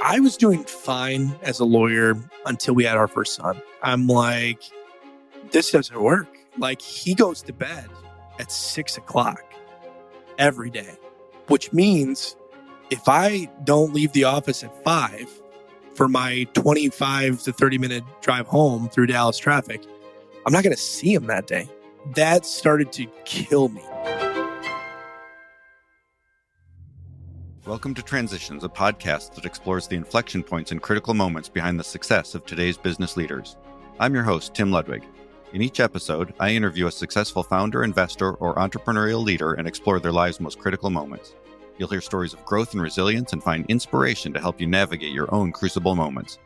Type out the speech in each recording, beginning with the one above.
I was doing fine as a lawyer until we had our first son. I'm like, this doesn't work. Like, he goes to bed at 6:00 every day, which means if I don't leave the office at 5 for my 25 to 30 minute drive home through Dallas traffic, I'm not going to see him that day. That started to kill me. Welcome to Transitions, a podcast that explores the inflection points and critical moments behind the success of today's business leaders. I'm your host, Tim Ludwig. In each episode, I interview a successful founder, investor, or entrepreneurial leader and explore their lives' most critical moments. You'll hear stories of growth and resilience and find inspiration to help you navigate your own crucible moments.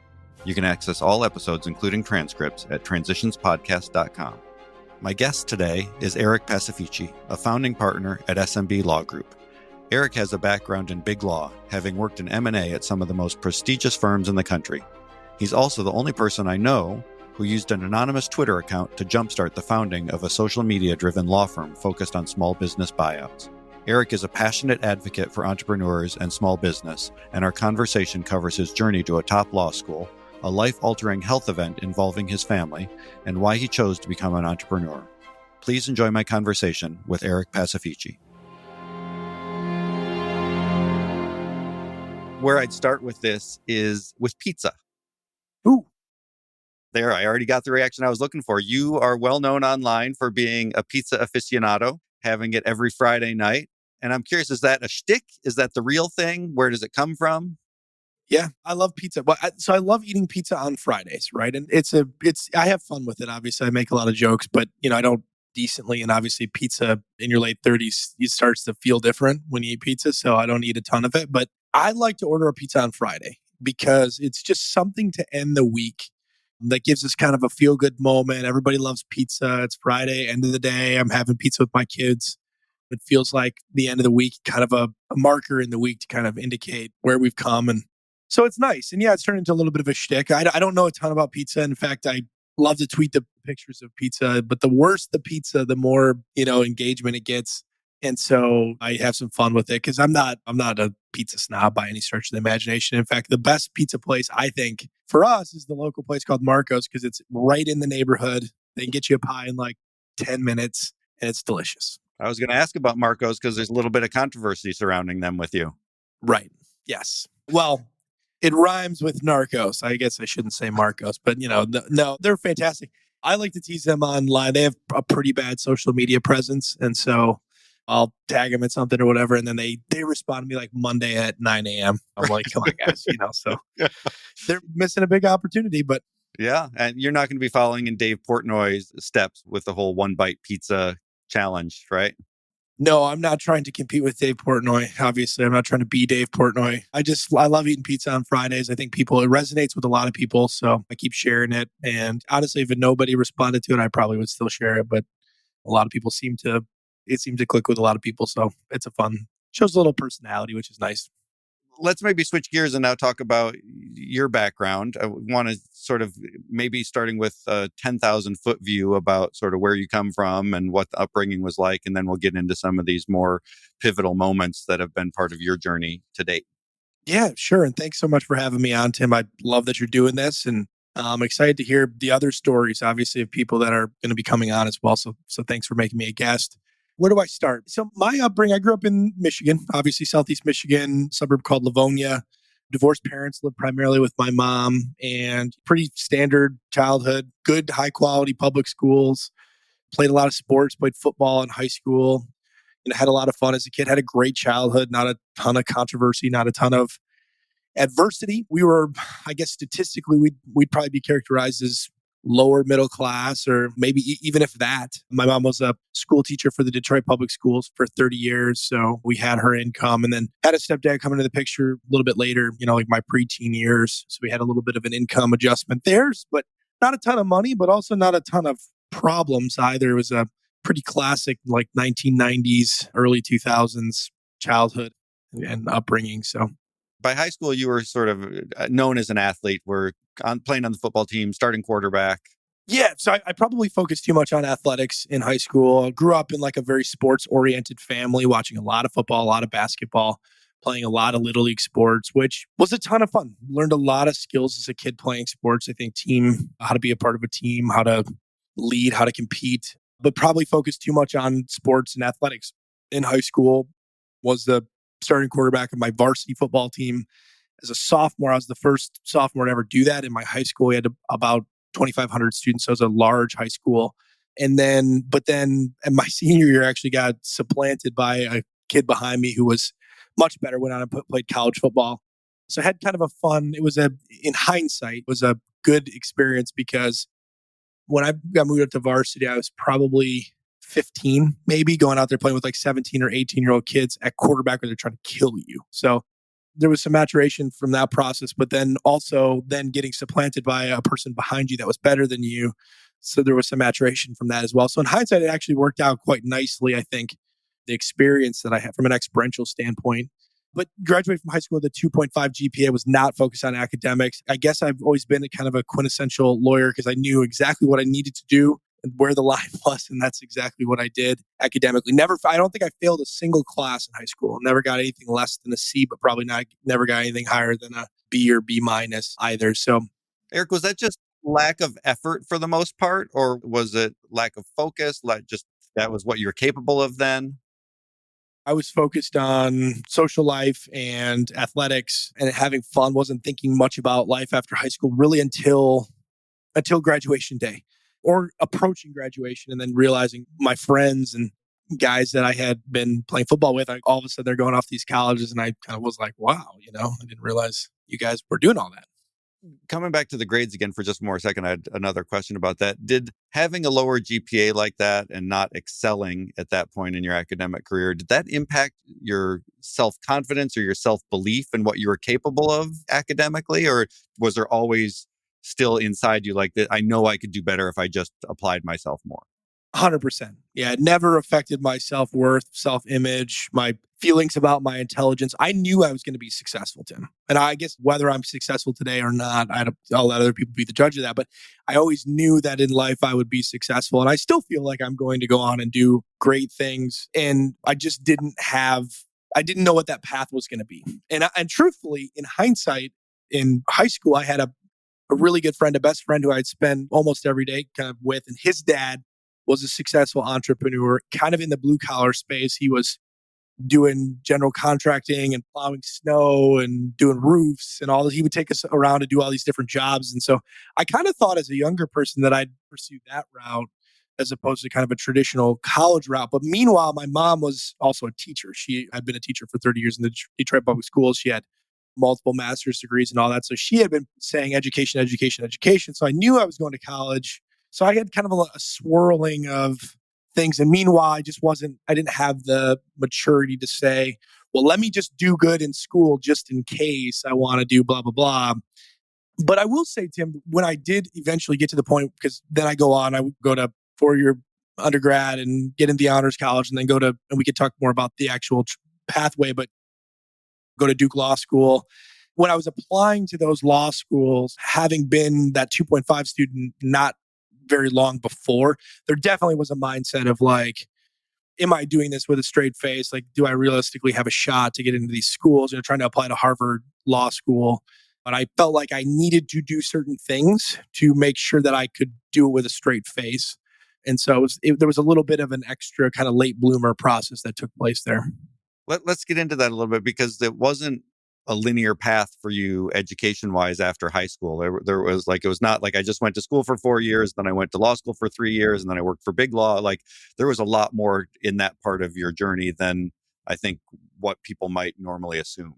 You can access all episodes, including transcripts, at transitionspodcast.com. My guest today is Eric Pacifici, a founding partner at SMB Law Group. Eric has a background in big law, having worked in M&A at some of the most prestigious firms in the country. He's also the only person I know who used an anonymous Twitter account to jumpstart the founding of a social media-driven law firm focused on small business buyouts. Eric is a passionate advocate for entrepreneurs and small business, and our conversation covers his journey to a top law school, a life-altering health event involving his family, and why he chose to become an entrepreneur. Please enjoy my conversation with Eric Pacifici. Where I'd start with this is with pizza. Ooh. There, I already got the reaction I was looking for. You are well known online for being a pizza aficionado, having it every Friday night. And I'm curious, is that a shtick? Is that the real thing? Where does it come from? Yeah, I love pizza. So I love eating pizza on Fridays, right? And I have fun with it. Obviously, I make a lot of jokes, but I don't decently. And obviously pizza in your late 30s, it starts to feel different when you eat pizza. So I don't eat a ton of it, but I like to order a pizza on Friday because it's just something to end the week that gives us kind of a feel good moment. Everybody loves pizza. It's Friday, end of the day. I'm having pizza with my kids. It feels like the end of the week, kind of a marker in the week to kind of indicate where we've come. And so it's nice. And yeah, it's turned into a little bit of a shtick. I don't know a ton about pizza. In fact, I love to tweet the pictures of pizza, but the worse the pizza, the more, engagement it gets. And so I have some fun with it because I'm not a pizza snob by any stretch of the imagination. In fact, the best pizza place I think for us is the local place called Marco's because it's right in the neighborhood. They can get you a pie in like 10 minutes and it's delicious. I was going to ask about Marco's because there's a little bit of controversy surrounding them with you. Right. Yes. Well, it rhymes with Narcos. I guess I shouldn't say Marcos, but no, they're fantastic. I like to tease them online. They have a pretty bad social media presence. And so I'll tag them at something or whatever. And then they respond to me like Monday at 9 a.m. I'm like, come on, guys, so they're missing a big opportunity, but. Yeah. And you're not going to be following in Dave Portnoy's steps with the whole one bite pizza challenge, right? No, I'm not trying to compete with Dave Portnoy. Obviously, I'm not trying to be Dave Portnoy. I love eating pizza on Fridays. I think it resonates with a lot of people. So I keep sharing it. And honestly, if nobody responded to it, I probably would still share it. But a lot of people seemed to click with a lot of people. So it's shows a little personality, which is nice. Let's maybe switch gears and now talk about your background. I want to sort of maybe starting with a 10,000 foot view about sort of where you come from and what the upbringing was like. And then we'll get into some of these more pivotal moments that have been part of your journey to date. Yeah, sure. And thanks so much for having me on, Tim. I love that you're doing this. And I'm excited to hear the other stories, obviously, of people that are going to be coming on as well. So thanks for making me a guest. Where do I start? So my upbringing, I grew up in Michigan, obviously Southeast Michigan, suburb called Livonia. Divorced parents, lived primarily with my mom, and pretty standard childhood, good high quality public schools. Played a lot of sports, played football in high school. Had a lot of fun as a kid, had a great childhood, not a ton of controversy, not a ton of adversity. We were, I guess statistically, we'd probably be characterized as lower middle class, or maybe even if that. My mom was a school teacher for the Detroit Public Schools for 30 years. So we had her income, and then had a stepdad come into the picture a little bit later, like my preteen years. So we had a little bit of an income adjustment there, but not a ton of money, but also not a ton of problems either. It was a pretty classic, like 1990s, early 2000s childhood and upbringing. So by high school, you were sort of known as an athlete. Were playing on the football team, starting quarterback. Yeah, so I probably focused too much on athletics in high school. I grew up in like a very sports-oriented family, watching a lot of football, a lot of basketball. playing a lot of Little League sports, which was a ton of fun. Learned a lot of skills as a kid playing sports. I think how to be a part of a team, how to lead, how to compete, but probably focused too much on sports and athletics. In high school, was the starting quarterback of my varsity football team. As a sophomore, I was the first sophomore to ever do that. In my high school, we had about 2,500 students, so it was a large high school. But then, in my senior year, I actually got supplanted by a kid behind me who was much better. Went on and played college football. So I had kind of a fun. In hindsight, it was a good experience because when I got moved up to varsity, I was probably 15, maybe going out there playing with like 17 or 18-year-old kids at quarterback where they're trying to kill you. So there was some maturation from that process, but then also then getting supplanted by a person behind you that was better than you. So there was some maturation from that as well. So in hindsight, it actually worked out quite nicely, I think, the experience that I had from an experiential standpoint. But graduating from high school with a 2.5 GPA, was not focused on academics. I guess I've always been a kind of a quintessential lawyer because I knew exactly what I needed to do and where the line was, and that's exactly what I did academically. I don't think I failed a single class in high school. Never got anything less than a C, but probably never got anything higher than a B or B minus either. So, Eric, was that just lack of effort for the most part, or was it lack of focus? Like just that was what you were capable of then? I was focused on social life and athletics and having fun. Wasn't thinking much about life after high school really until graduation day or approaching graduation, and then realizing my friends and guys that I had been playing football with, all of a sudden they're going off these colleges. And I kind of was like, wow, I didn't realize you guys were doing all that. Coming back to the grades again for just more a second, I had another question about that. Did having a lower GPA like that and not excelling at that point in your academic career, did that impact your self-confidence or your self-belief in what you were capable of academically? Or was there always still inside you like that, I know I could do better if I just applied myself more? 100%. Yeah, it never affected my self-worth, self-image, my feelings about my intelligence. I knew I was going to be successful, Tim. And I guess whether I'm successful today or not, I'll let other people be the judge of that. But I always knew that in life I would be successful. And I still feel like I'm going to go on and do great things. And I just I didn't know what that path was going to be. And truthfully, in hindsight, in high school, I had a really good friend, a best friend who I'd spend almost every day kind of with. And his dad was a successful entrepreneur, kind of in the blue collar space. He was doing general contracting and plowing snow and doing roofs and all that. He would take us around to do all these different jobs. And so I kind of thought as a younger person that I'd pursue that route as opposed to kind of a traditional college route. But meanwhile, my mom was also a teacher. She had been a teacher for 30 years in the Detroit public schools. She had multiple master's degrees and all that. So she had been saying education, education, education. So I knew I was going to college. So I had kind of a swirling of things. And meanwhile, I didn't have the maturity to say, well, let me just do good in school just in case I want to do blah, blah, blah. But I will say, Tim, when I did eventually get to the point, because then I would go to 4-year undergrad and get into the honors college and then and we could talk more about the actual pathway, but go to Duke Law School. When I was applying to those law schools, having been that 2.5 student not very long before, there definitely was a mindset of like, am I doing this with a straight face? Like, do I realistically have a shot to get into these schools? Trying to apply to Harvard Law School. But I felt like I needed to do certain things to make sure that I could do it with a straight face. And so there was a little bit of an extra kind of late bloomer process that took place there. Let's get into that a little bit because it wasn't a linear path for you education wise after high school. There was like, it was not like I just went to school for 4 years, then I went to law school for 3 years, and then I worked for big law. Like there was a lot more in that part of your journey than I think what people might normally assume.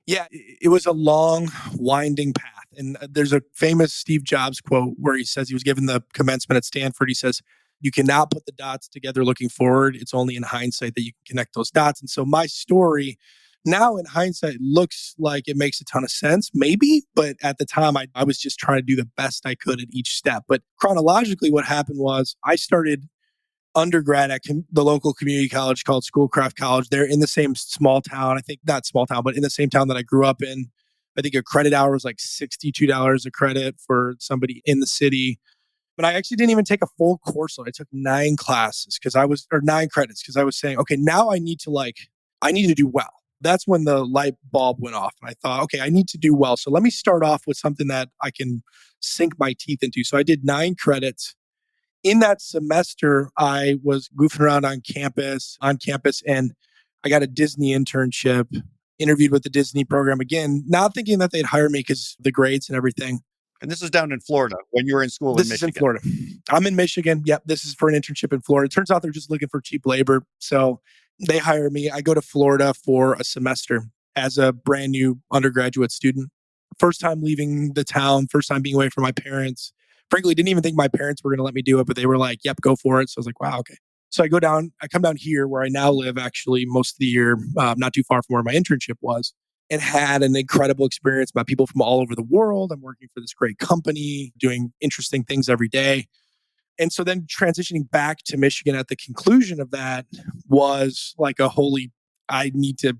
Yeah, it was a long, winding path. And there's a famous Steve Jobs quote where he says he was given the commencement at Stanford. He says, you cannot put the dots together looking forward. It's only in hindsight that you can connect those dots. And so my story now in hindsight looks like it makes a ton of sense, maybe. But at the time, I was just trying to do the best I could at each step. But chronologically, what happened was I started undergrad at the local community college called Schoolcraft College. They're in the same small town. I think not small town, but in the same town that I grew up in. I think a credit hour was like $62 a credit for somebody in the city. But I actually didn't even take a full course load. I took 9 classes or 9 credits because I was saying, okay, now I need to do well. That's when the light bulb went off. And I thought, okay, I need to do well. So let me start off with something that I can sink my teeth into. So I did 9 credits. In that semester, I was goofing around on campus, and I got a Disney internship, interviewed with the Disney program again, not thinking that they'd hire me because the grades and everything. And this is down in Florida when you were in school in This is in Michigan. Florida. I'm in Michigan. Yep. This is for an internship in Florida. It turns out they're just looking for cheap labor. So they hire me. I go to Florida for a semester as a brand new undergraduate student. First time leaving the town, first time being away from my parents. Frankly, didn't even think my parents were going to let me do it, but they were like, yep, go for it. So I was like, wow, okay. So I come down here where I now live actually most of the year, not too far from where my internship was, and had an incredible experience. Met people from all over the world. I'm working for this great company, doing interesting things every day. And so then transitioning back to Michigan at the conclusion of that was like a holy, I need to,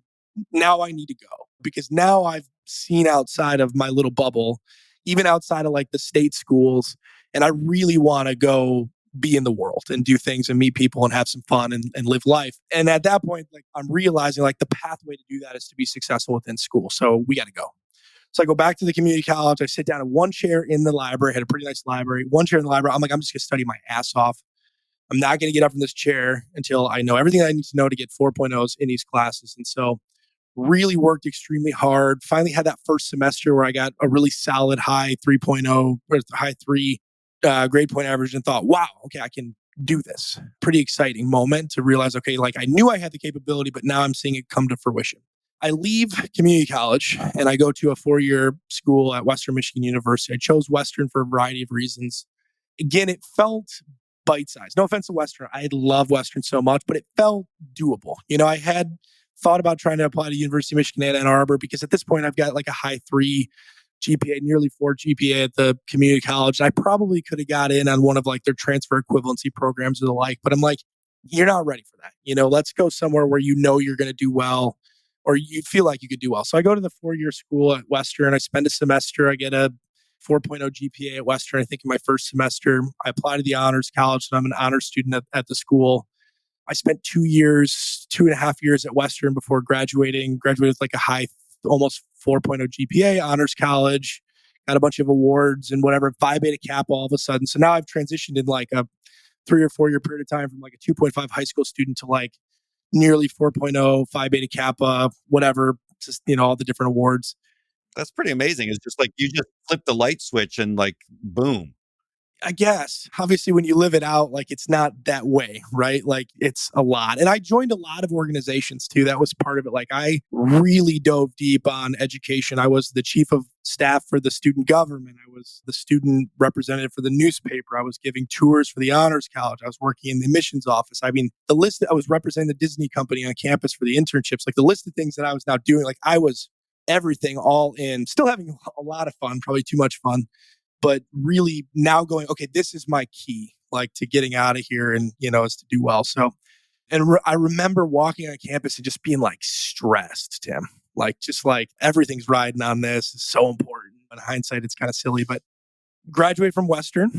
now I need to go because now I've seen outside of my little bubble, even outside of like the state schools. And I really want to go be in the world and do things and meet people and have some fun and live life. And at that point, like I'm realizing like the pathway to do that is to be successful within school. So we got to go. So I go back to the community college. I sit down in one chair in the library, had a pretty nice library, one chair in the library. I'm like, I'm just going to study my ass off. I'm not going to get up from this chair until I know everything I need to know to get 4.0s in these classes. And so really worked extremely hard. Finally had that first semester where I got a really solid high 3.0 or high 3 grade point average and thought, wow, okay, I can do this. Pretty exciting moment to realize, okay, like I knew I had the capability, but now I'm seeing it come to fruition. I leave community college and I go to a 4-year school at Western Michigan University. I chose Western for a variety of reasons. Again, it felt bite-sized. No offense to Western. I love Western so much, but it felt doable. You know, I had thought about trying to apply to University of Michigan at Ann Arbor because at this point I've got like a high 3 GPA, nearly 4 GPA at the community college. I probably could have got in on one of like their transfer equivalency programs or the like, but I'm like, you're not ready for that. You know, let's go somewhere where you know you're going to do well or you feel like you could do well. So I go to the 4-year school at Western. I spend a semester. I get a 4.0 GPA at Western, I think in my first semester. I apply to the honors college, and I'm an honors student at the school. I spent 2.5 years at Western before graduating. Graduated with like a high, almost 4.0 GPA, honors college, got a bunch of awards and whatever, Phi Beta Kappa all of a sudden. So now I've transitioned in like a 3 or 4 year period of time from like a 2.5 high school student to like nearly 4.0, Phi Beta Kappa, whatever, just, you know, all the different awards. That's pretty amazing. It's just like you just flip the light switch and like, boom. I guess obviously when you live it out, like it's not that way, right? Like it's a lot. And I joined a lot of organizations too. That was part of it. Like I really dove deep on education. I was the chief of staff for the student government. I was the student representative for the newspaper. I was giving tours for the honors college. I was working in the admissions office. I mean, the list I was representing the Disney company on campus for the internships, like the list of things that I was now doing, like I was everything all in, still having a lot of fun, probably too much fun, but really now going, okay, this is my key, like to getting out of here and, you know, is to do well. So, and I remember walking on campus and just being like stressed, Tim, like just like everything's riding on this. It's so important. In hindsight, it's kind of silly, but graduated from Western,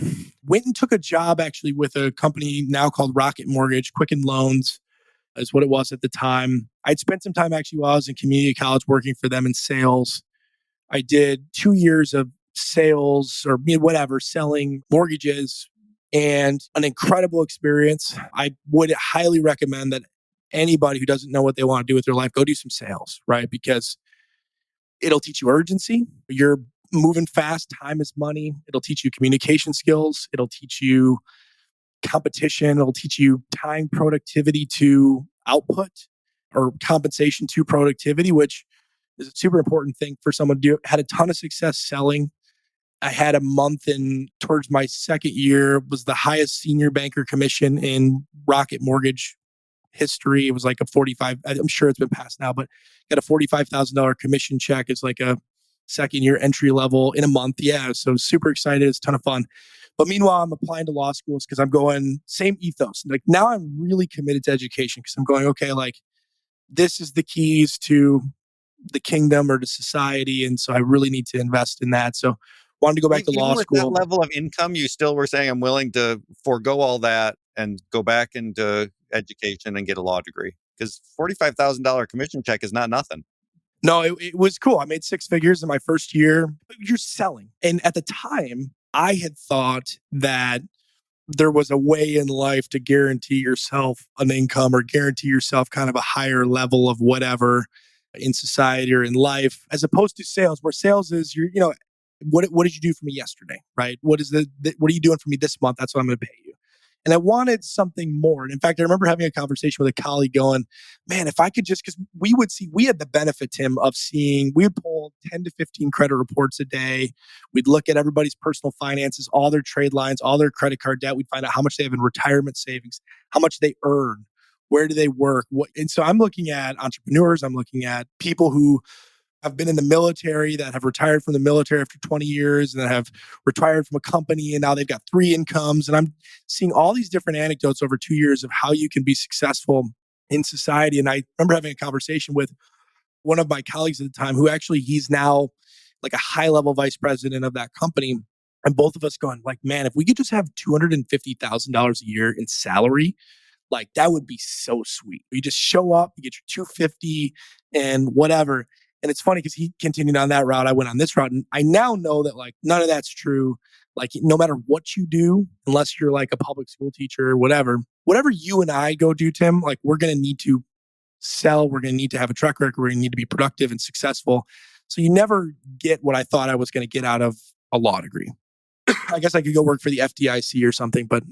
went and took a job actually with a company now called Rocket Mortgage, Quicken Loans is what it was at the time. I'd spent some time actually while I was in community college working for them in sales. I did 2 years of sales or whatever, selling mortgages, and an incredible experience. I would highly recommend that anybody who doesn't know what they want to do with their life, go do some sales, right? Because it'll teach you urgency. You're moving fast. Time is money. It'll teach you communication skills. It'll teach you competition. It'll teach you tying productivity to output or compensation to productivity, which is a super important thing for someone to do. Had a ton of success selling. I had a month in towards my second year, was the highest senior banker commission in Rocket Mortgage history. It was like a 45, I'm sure it's been passed now, but got a $45,000 commission check as like a second year entry level in a month. Yeah. So super excited. It's a ton of fun. But meanwhile, I'm applying to law schools because I'm going same ethos. Like now I'm really committed to education because I'm going, okay, like this is the keys to the kingdom or to society. And so I really need to invest in that. So wanted to go back to Even law with that school. level of income, you still were saying, I'm willing to forego all that and go back into education and get a law degree. Because $45,000 commission check is not nothing. No, it was cool. I made six figures in my first year. You're selling. And at the time, I had thought that there was a way in life to guarantee yourself an income or guarantee yourself kind of a higher level of whatever in society or in life, as opposed to sales, where sales is what did you do for me yesterday, right? What are you doing for me this month? That's what I'm going to pay you. And I wanted something more. And in fact, I remember having a conversation with a colleague going, man, if I could just, because we had the benefit, Tim, of seeing, we would pull 10 to 15 credit reports a day. We'd look at everybody's personal finances, all their trade lines, all their credit card debt. We'd find out how much they have in retirement savings, how much they earn, where do they work. And so I'm looking at entrepreneurs, I'm looking at people who have been in the military, that have retired from the military after 20 years and that have retired from a company and now they've got three incomes. And I'm seeing all these different anecdotes over 2 years of how you can be successful in society. And I remember having a conversation with one of my colleagues at the time who actually, he's now like a high level vice president of that company. And both of us going like, man, if we could just have $250,000 a year in salary, like that would be so sweet. You just show up, you get your 250 and whatever. And it's funny because he continued on that route. I went on this route. And I now know that like none of that's true. Like no matter what you do, unless you're like a public school teacher or whatever you and I go do, Tim, like we're going to need to sell. We're going to need to have a track record. We're going to need to be productive and successful. So you never get what I thought I was going to get out of a law degree. I guess I could go work for the FDIC or something, but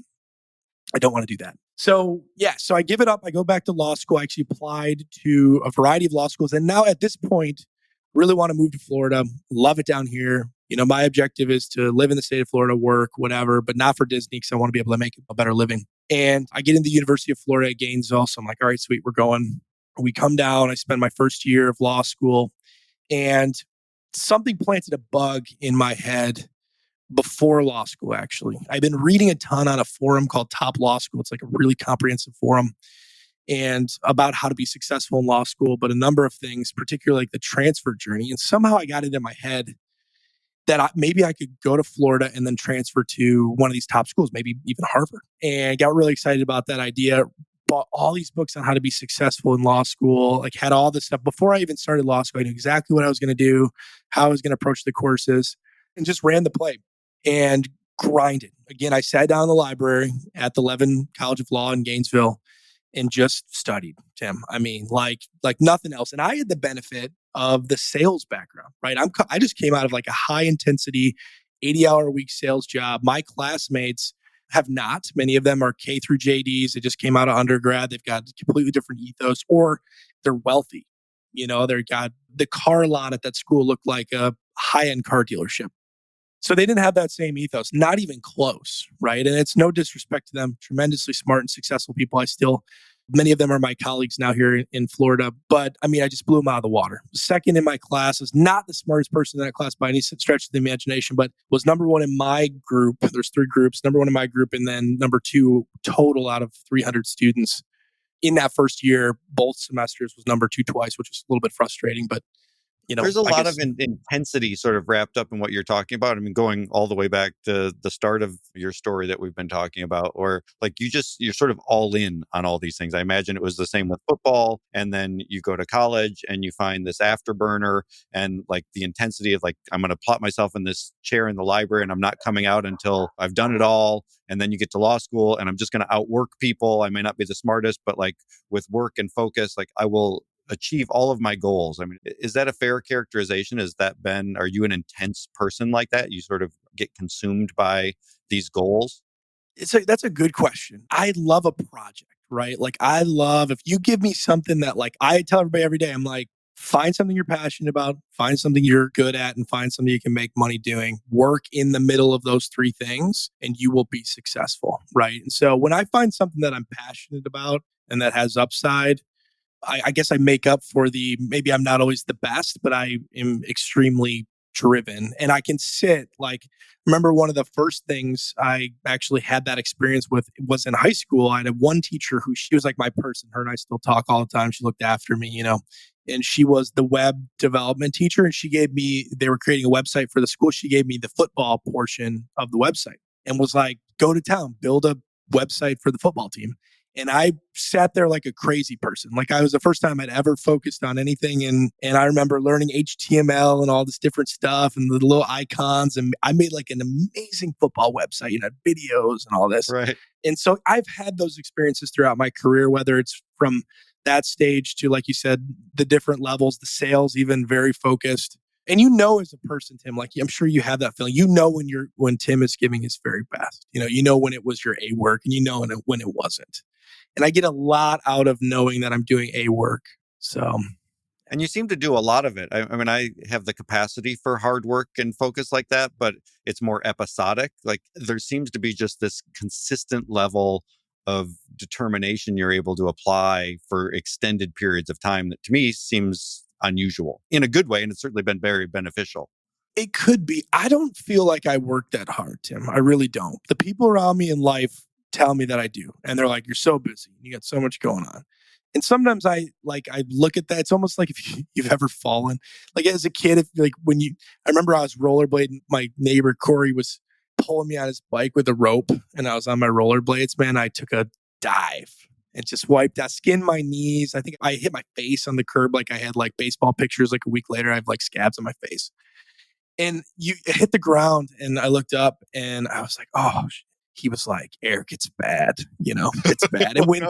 I don't want to do that. So I give it up. I go back to law school. I actually applied to a variety of law schools. And now at this point, really want to move to Florida. Love it down here. My objective is to live in the state of Florida, work, whatever, but not for Disney because I want to be able to make a better living. And I get into the University of Florida at Gainesville. So I'm like, all right, sweet, we're going. We come down. I spend my first year of law school and something planted a bug in my head before law school, actually. I've been reading a ton on a forum called Top Law School. It's like a really comprehensive forum and about how to be successful in law school, but a number of things, particularly like the transfer journey. And somehow I got it in my head that maybe I could go to Florida and then transfer to one of these top schools, maybe even Harvard. And got really excited about that idea. Bought all these books on how to be successful in law school, like had all this stuff. Before I even started law school, I knew exactly what I was going to do, how I was going to approach the courses, and just ran the play and grinded. Again, I sat down in the library at the Levin College of Law in Gainesville and just studied, Tim. I mean, like nothing else. And I had the benefit of the sales background, right? I just came out of like a high intensity 80-hour-a-week sales job. My classmates have not. Many of them are K through JDs. They just came out of undergrad. They've got a completely different ethos, or they're wealthy. They've got the car lot at that school looked like a high-end car dealership. So they didn't have that same ethos, not even close, right? And it's no disrespect to them, tremendously smart and successful people. Many of them are my colleagues now here in Florida, but I mean, I just blew them out of the water. Second in my class is not the smartest person in that class by any stretch of the imagination, but was number one in my group. There's three groups, number one in my group, and then number two total out of 300 students. In that first year, both semesters was number two twice, which was a little bit frustrating, but there's a lot of intensity sort of wrapped up in what you're talking about. I mean, going all the way back to the start of your story that we've been talking about, or like you're sort of all in on all these things. I imagine it was the same with football. And then you go to college and you find this afterburner and like the intensity of like, I'm going to plot myself in this chair in the library and I'm not coming out until I've done it all. And then you get to law school and I'm just going to outwork people. I may not be the smartest, but like with work and focus, like I will achieve all of my goals. I mean, is that a fair characterization? Are you an intense person like that? You sort of get consumed by these goals? That's a good question. I love a project, right? Like if you give me something that like I tell everybody every day, I'm like, find something you're passionate about, find something you're good at, and find something you can make money doing. Work in the middle of those three things and you will be successful, right? And so when I find something that I'm passionate about and that has upside, I guess I make up for maybe I'm not always the best, but I am extremely driven and I can remember one of the first things I actually had that experience with was in high school. I had one teacher she was like my person. Her and I still talk all the time. She looked after me, and she was the web development teacher. And they were creating a website for the school. She gave me the football portion of the website and was like, go to town, build a website for the football team. And I sat there like a crazy person. Like I was the first time I'd ever focused on anything. And I remember learning HTML and all this different stuff and the little icons. And I made like an amazing football website, videos and all this. Right. And so I've had those experiences throughout my career, whether it's from that stage to, like you said, the different levels, the sales, even very focused. And as a person, Tim, like I'm sure you have that feeling. When Tim is giving his very best. When it was your A work, and when it wasn't. And I get a lot out of knowing that I'm doing A work. So, and you seem to do a lot of it. I mean, I have the capacity for hard work and focus like that, but it's more episodic. Like there seems to be just this consistent level of determination you're able to apply for extended periods of time that to me seems unusual in a good way. And it's certainly been very beneficial. It could be. I don't feel like I work that hard, Tim. I really don't. The people around me in life tell me that I do. And they're like, you're so busy. You got so much going on. And sometimes I look at that. It's almost like if you've ever fallen. Like as a kid, I remember I was rollerblading. My neighbor Corey was pulling me on his bike with a rope, and I was on my rollerblades. Man, I took a dive and just wiped out, skinned my knees. I think I hit my face on the curb. Like I had like baseball pictures. Like a week later, I have like scabs on my face. And you hit the ground, and I looked up, and I was like, oh. He was like, Eric, it's bad. It's bad. And when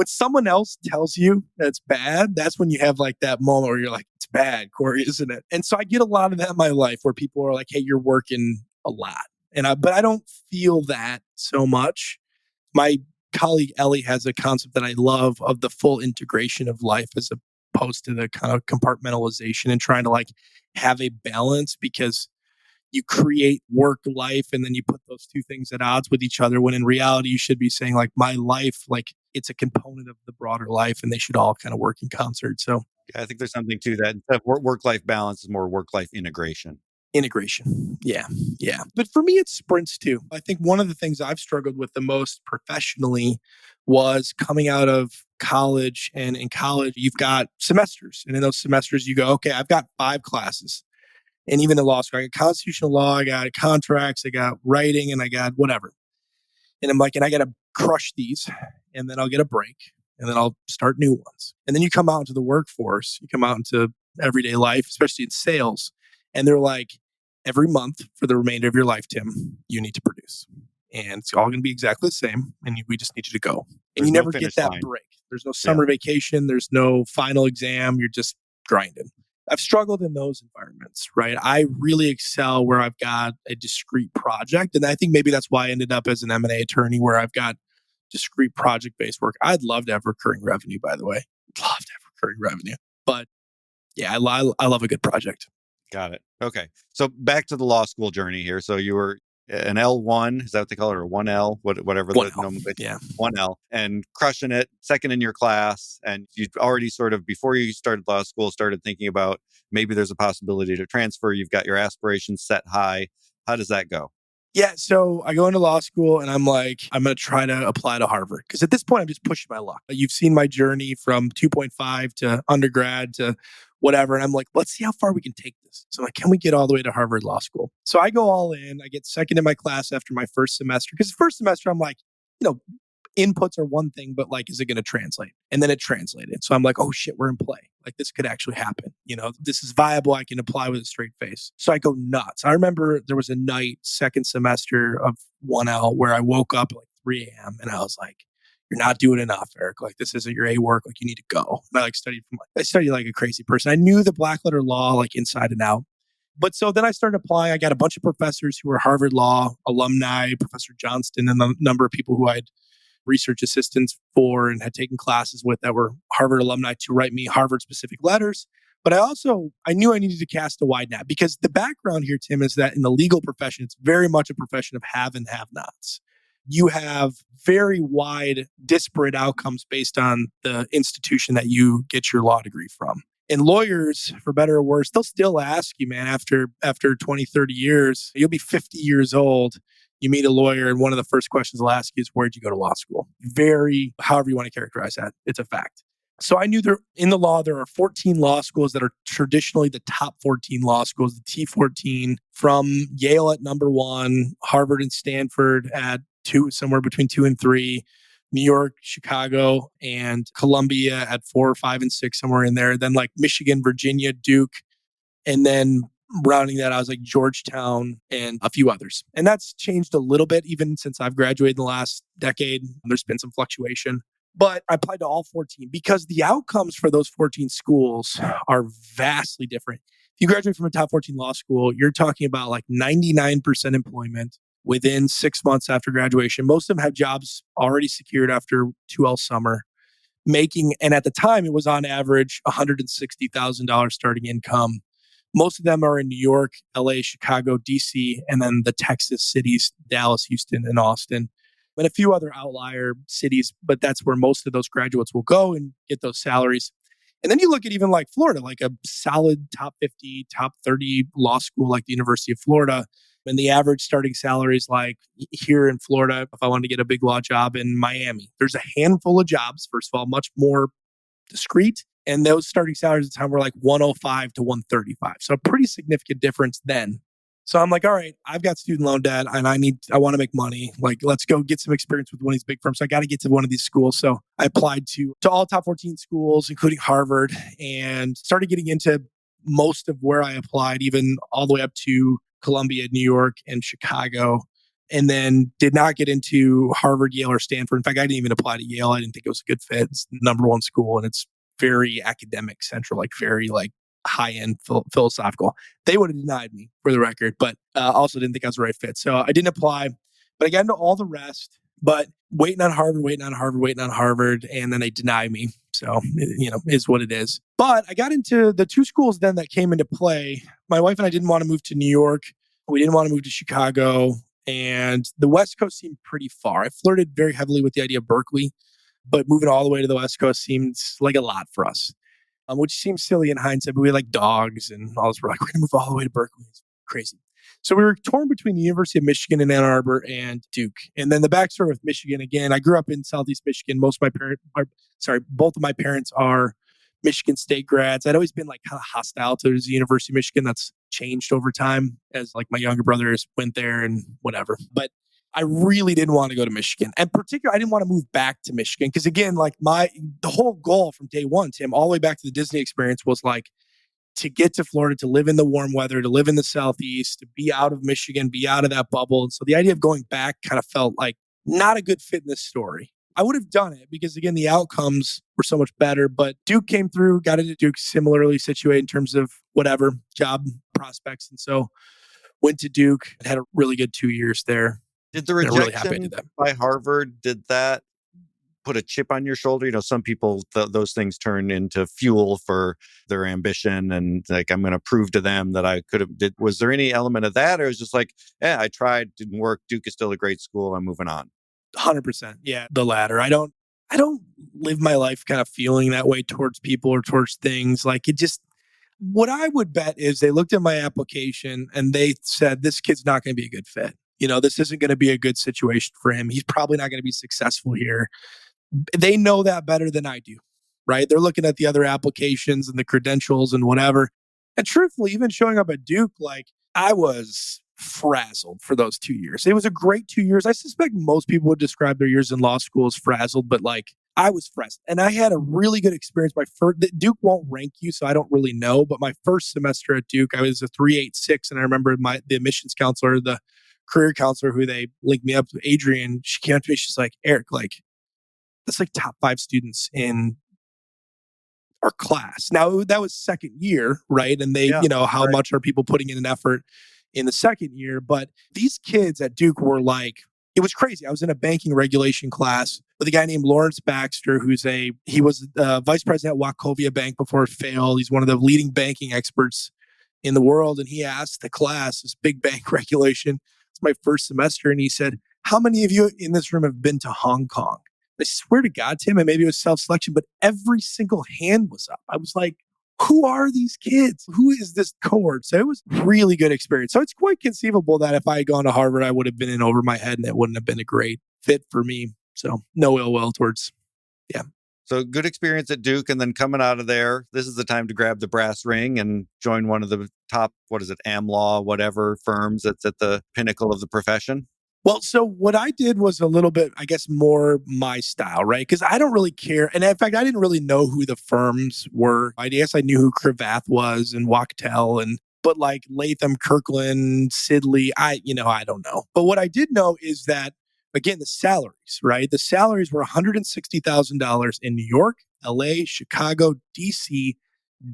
someone else tells you that it's bad, that's when you have like that moment where you're like, it's bad, Corey, isn't it? And so I get a lot of that in my life where people are like, hey, you're working a lot. But I don't feel that so much. My colleague Ellie has a concept that I love of the full integration of life as opposed to the kind of compartmentalization and trying to like have a balance, because you create work life and then you put those two things at odds with each other, when in reality you should be saying like my life, like it's a component of the broader life and they should all kind of work in concert. So I think there's something to that. Instead of work-life balance is more work-life integration. Yeah. But for me, it's sprints too. I think one of the things I've struggled with the most professionally was coming out of college. And in college, you've got semesters. And in those semesters, you go, okay, I've got 5 classes. And even in law school, I got constitutional law, I got contracts, I got writing, and I got whatever. And I'm like, and I got to crush these, and then I'll get a break, and then I'll start new ones. And then you come out into the workforce, you come out into everyday life, especially in sales, and they're like, every month for the remainder of your life, Tim, you need to produce. And it's all going to be exactly the same, and we just need you to go. And you never get that break. There's no summer vacation. There's no final exam. You're just grinding. I've struggled in those environments, right? I really excel where I've got a discrete project. And I think maybe that's why I ended up as an M&A attorney, where I've got discrete project-based work. I'd love to have recurring revenue, by the way. Love to have recurring revenue. But yeah, I love a good project. Got it. Okay. So back to the law school journey here. So you were an L1, is that what they call it? Or 1L, whatever the nomenclature. Yeah. 1L, and crushing it, second in your class. And you'd already sort of, before you started law school, started thinking about maybe there's a possibility to transfer. You've got your aspirations set high. How does that go? Yeah, so I go into law school and I'm like, I'm going to try to apply to Harvard. Because at this point, I'm just pushing my luck. You've seen my journey from 2.5 to undergrad to whatever. And I'm like, let's see how far we can take this. So I'm like, can we get all the way to Harvard Law School? So I go all in. I get second in my class after my first semester. Because the first semester, I'm like, inputs are one thing, but like, is it going to translate? And then it translated. So I'm like, oh shit, we're in play. Like this could actually happen. This is viable. I can apply with a straight face. So I go nuts. I remember there was a night, second semester of 1L, where I woke up at like 3 a.m. and I was like, you're not doing enough, Eric. Like this isn't your A work. Like you need to go. And I studied like a crazy person. I knew the black letter law like inside and out. But so then I started applying. I got a bunch of professors who were Harvard Law alumni, Professor Johnston, and a number of people who I'd research assistants for and had taken classes with that were Harvard alumni to write me Harvard specific letters. But I knew I needed to cast a wide net, because the background here, Tim, is that in the legal profession, it's very much a profession of have and have nots. You have very wide, disparate outcomes based on the institution that you get your law degree from. And lawyers, for better or worse, they'll still ask you, man, after 20, 30 years, you'll be 50 years old. You meet a lawyer, and one of the first questions they'll ask you is, where'd you go to law school? Very, however you want to characterize that, it's a fact. So I knew in the law, there are 14 law schools that are traditionally the top 14 law schools, the T14, from Yale at number 1, Harvard and Stanford at 2, somewhere between 2 and 3, New York, Chicago, and Columbia at 4, 5, and 6, somewhere in there. Then like Michigan, Virginia, Duke, and then rounding that, I was like Georgetown and a few others. And that's changed a little bit even since I've graduated in the last decade. There's been some fluctuation. But I applied to all 14 because the outcomes for those 14 schools are vastly different. If you graduate from a top 14 law school, you're talking about like 99% employment within 6 months after graduation. Most of them have jobs already secured after 2L summer, making, and at the time, it was on average $160,000 starting income. Most of them are in New York, LA, Chicago, DC, and then the Texas cities, Dallas, Houston, and Austin, and a few other outlier cities. But that's where most of those graduates will go and get those salaries. And then you look at even like Florida, like a solid top 50, top 30 law school like the University of Florida. And the average starting salary is like here in Florida, if I wanted to get a big law job in Miami, there's a handful of jobs, first of all, much more discreet. And those starting salaries at the time were like 105 to 135. So a pretty significant difference then. So I'm like, all right, I've got student loan debt and I want to make money. Like, let's go get some experience with one of these big firms. So I got to get to one of these schools. So I applied to all top 14 schools, including Harvard, and started getting into most of where I applied, even all the way up to Columbia, New York, and Chicago. And then did not get into Harvard, Yale, or Stanford. In fact, I didn't even apply to Yale. I didn't think it was a good fit. It's the number one school and it's very academic central, like very like high-end philosophical. They would have denied me for the record, but also didn't think I was the right fit. So I didn't apply, but I got into all the rest, but waiting on Harvard, and then they denied me. So, is what it is. But I got into the two schools then that came into play. My wife and I didn't want to move to New York. We didn't want to move to Chicago. And the West Coast seemed pretty far. I flirted very heavily with the idea of Berkeley, but moving all the way to the West Coast seems like a lot for us, which seems silly in hindsight, but we like dogs and all this. We're like, we're going to move all the way to Berkeley. It's crazy. So we were torn between the University of Michigan in Ann Arbor and Duke. And then the backstory with Michigan, again, I grew up in Southeast Michigan. Both of my parents are Michigan State grads. I'd always been like kind of hostile to the University of Michigan. That's changed over time as like my younger brothers went there and whatever. But I really didn't want to go to Michigan. And particularly, I didn't want to move back to Michigan because again, like the whole goal from day one, Tim, all the way back to the Disney experience was like to get to Florida, to live in the warm weather, to live in the Southeast, to be out of Michigan, be out of that bubble. And so the idea of going back kind of felt like not a good fit in this story. I would have done it because again, the outcomes were so much better, but Duke came through, got into Duke similarly situated in terms of whatever job prospects. And so went to Duke and had a really good 2 years there. Did the Really happy I rejection did that. by Harvard, did that put a chip on your shoulder? Some people, those things turn into fuel for their ambition and like, I'm going to prove to them that I could have was there any element of that? Or it was just like, I tried, didn't work. Duke is still a great school. I'm moving on. 100%. Yeah. The latter. I don't live my life kind of feeling that way towards people or towards things. Like what I would bet is they looked at my application and they said, this kid's not going to be a good fit. This isn't going to be a good situation for him. He's probably not going to be successful here. They know that better than I do, right? They're looking at the other applications and the credentials and whatever. And truthfully, even showing up at Duke, like I was frazzled for those 2 years. It was a great 2 years. I suspect most people would describe their years in law school as frazzled, but like I was frazzled. And I had a really good experience. Duke won't rank you, so I don't really know. But my first semester at Duke, I was a 386. And I remember the admissions counselor, the career counselor who they linked me up to, Adrian, she came up to me. She's like, Eric, like, that's like top 5 students in our class. Now, that was second year, right? And they, how much are people putting in an effort in the second year? But these kids at Duke were like, it was crazy. I was in a banking regulation class with a guy named Lawrence Baxter, he was vice president at Wachovia Bank before it failed. He's one of the leading banking experts in the world. And he asked the class, this big bank regulation, it's my first semester. And he said, how many of you in this room have been to Hong Kong? I swear to God, Tim, and maybe it was self-selection, but every single hand was up. I was like, who are these kids? Who is this cohort? So it was a really good experience. So it's quite conceivable that if I had gone to Harvard, I would have been in over my head and it wouldn't have been a great fit for me. So no ill will towards, yeah. So good experience at Duke, and then coming out of there, this is the time to grab the brass ring and join one of the top, AmLaw, whatever firms that's at the pinnacle of the profession. Well, so what I did was a little bit, I guess, more my style, right? Because I don't really care. And in fact, I didn't really know who the firms were. I guess I knew who Cravath was and Wachtell but like Latham, Kirkland, Sidley, I don't know. But what I did know is that, again, the salaries, right? The salaries were $160,000 in New York, LA, Chicago, DC,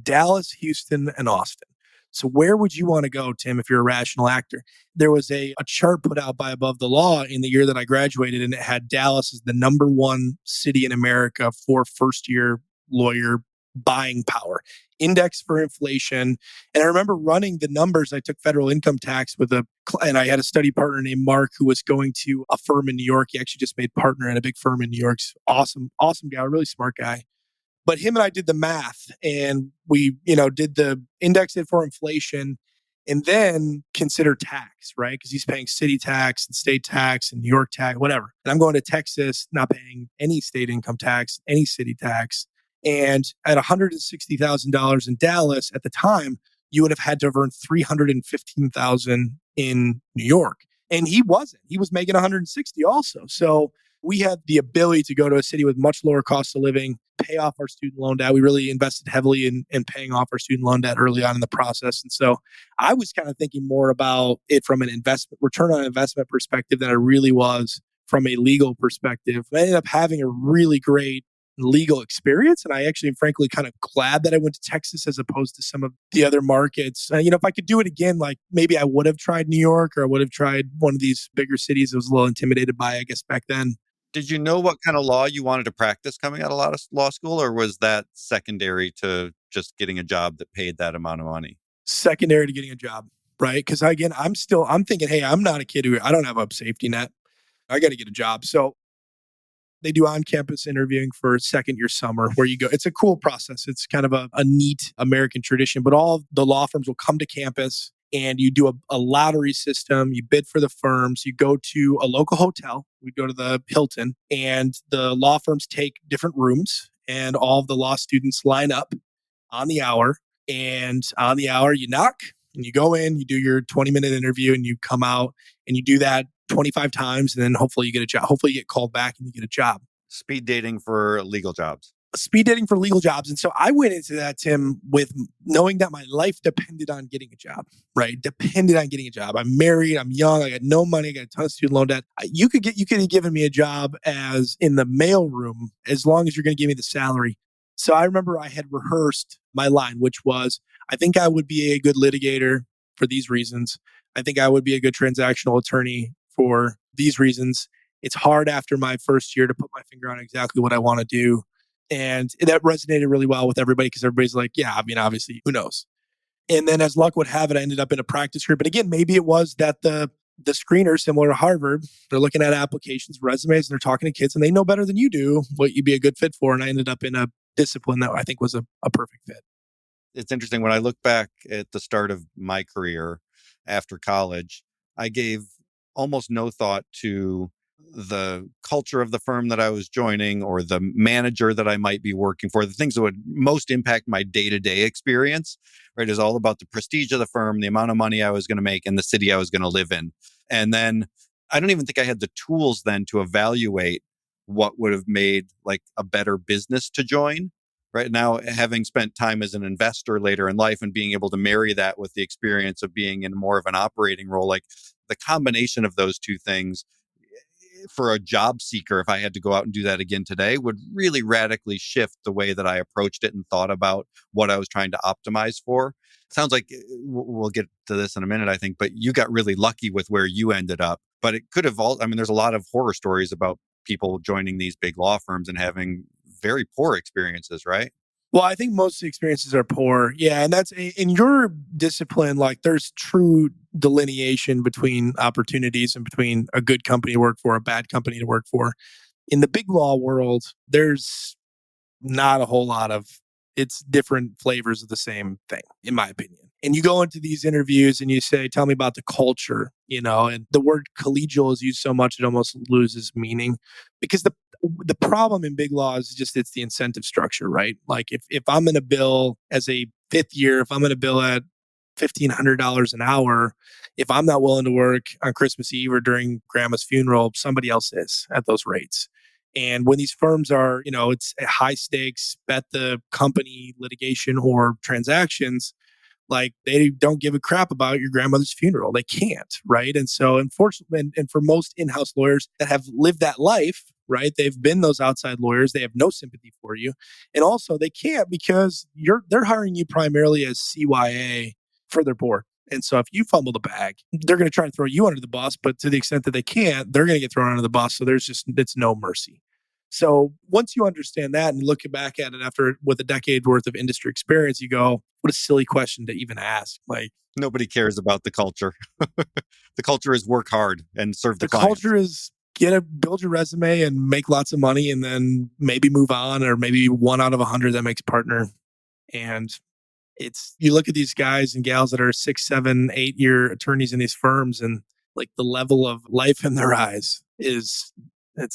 Dallas, Houston, and Austin. So where would you want to go, Tim, if you're a rational actor? There was a chart put out by Above the Law in the year that I graduated, and it had Dallas as the number one city in America for first year lawyer buying power, index for inflation. And I remember running the numbers. I took federal income tax and I had a study partner named Mark who was going to a firm in New York. He actually just made partner at a big firm in New York. Awesome, awesome guy, really smart guy. But him and I did the math and we, did the index it for inflation and then consider tax, right? Because he's paying city tax and state tax and New York tax, whatever. And I'm going to Texas, not paying any state income tax, any city tax. And at $160,000 in Dallas at the time, you would have had to have earned $315,000 in New York. And he wasn't. He was making 160 also. So we had the ability to go to a city with much lower cost of living, pay off our student loan debt. We really invested heavily in paying off our student loan debt early on in the process. And so I was kind of thinking more about it from an investment, return on investment perspective than I really was from a legal perspective. I ended up having a really great legal experience. And I actually am frankly kind of glad that I went to Texas as opposed to some of the other markets. If I could do it again, like maybe I would have tried New York or I would have tried one of these bigger cities I was a little intimidated by, I guess, back then. Did you know what kind of law you wanted to practice coming out of law school, or was that secondary to just getting a job that paid that amount of money? Secondary to getting a job, right? Because again, I'm thinking, hey, I'm not a kid I don't have a safety net. I got to get a job. So they do on-campus interviewing for second year summer where you go. It's a cool process. It's kind of a neat American tradition, but all the law firms will come to campus and you do a lottery system. You bid for the firms. You go to a local hotel. We go to the Hilton and the law firms take different rooms and all of the law students line up on the hour. And on the hour, you knock and you go in, you do your 20-minute interview and you come out and you do that 25 times. And then hopefully you get a job. Hopefully you get called back and you get a job. Speed dating for legal jobs. Speed dating for legal jobs. And so I went into that, Tim, with knowing that my life depended on getting a job, right? Depended on getting a job. I'm married. I'm young. I got no money. I got a ton of student loan debt. You could have given me a job as in the mailroom as long as you're going to give me the salary. So I remember I had rehearsed my line, which was, I think I would be a good litigator for these reasons. I think I would be a good transactional attorney for these reasons. It's hard after my first year to put my finger on exactly what I want to do. And that resonated really well with everybody because everybody's like, yeah, I mean, obviously, who knows? And then as luck would have it, I ended up in a practice group. And again, maybe it was that the screener, similar to Harvard, they're looking at applications, resumes, and they're talking to kids and they know better than you do what you'd be a good fit for. And I ended up in a discipline that I think was a perfect fit. It's interesting. When I look back at the start of my career after college, I gave almost no thought to the culture of the firm that I was joining or the manager that I might be working for. The things that would most impact my day-to-day experience, right, is all about the prestige of the firm, the amount of money I was going to make, and the city I was going to live in. And then I don't even think I had the tools then to evaluate what would have made like a better business to join. Right now, having spent time as an investor later in life and being able to marry that with the experience of being in more of an operating role, like the combination of those two things for a job seeker, if I had to go out and do that again today, would really radically shift the way that I approached it and thought about what I was trying to optimize for. Sounds like we'll get to this in a minute, I think, but you got really lucky with where you ended up. But it could have all, I mean, there's a lot of horror stories about people joining these big law firms and having very poor experiences, right? Well, I think most of the experiences are poor. Yeah. And that's in your discipline, like there's true delineation between opportunities and between a good company to work for, a bad company to work for. In the big law world, there's not a whole lot of, it's different flavors of the same thing, in my opinion. And you go into these interviews and you say, tell me about the culture, and the word collegial is used so much, it almost loses meaning because the problem in big law is just it's the incentive structure, right? Like if I'm going to bill as a fifth year, if I'm going to bill at $1,500 an hour. If I'm not willing to work on Christmas Eve or during grandma's funeral, somebody else is at those rates. And when these firms are, it's a high stakes, bet the company litigation or transactions, like they don't give a crap about your grandmother's funeral. They can't, right? And so, unfortunately, and for most in-house lawyers that have lived that life, right, they've been those outside lawyers. They have no sympathy for you, and also they can't because they're hiring you primarily as CYA for their board. And so, if you fumble the bag, they're going to try and throw you under the bus. But to the extent that they can't, they're going to get thrown under the bus. So it's no mercy. So once you understand that and look back at it after with a decade worth of industry experience, you go, what a silly question to even ask. Like, nobody cares about the culture. The culture is work hard and serve the clients. Culture is build your resume and make lots of money and then maybe move on, or maybe 1 out of 100 that makes partner. And you look at these guys and gals that are 6, 7, 8-year attorneys in these firms, and like the level of life in their eyes it's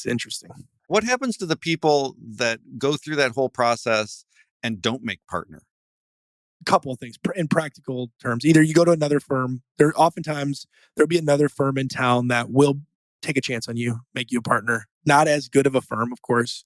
interesting. What happens to the people that go through that whole process and don't make partner? A couple of things in practical terms. Either you go to another firm, oftentimes there'll be another firm in town that will take a chance on you, make you a partner. Not as good of a firm, of course.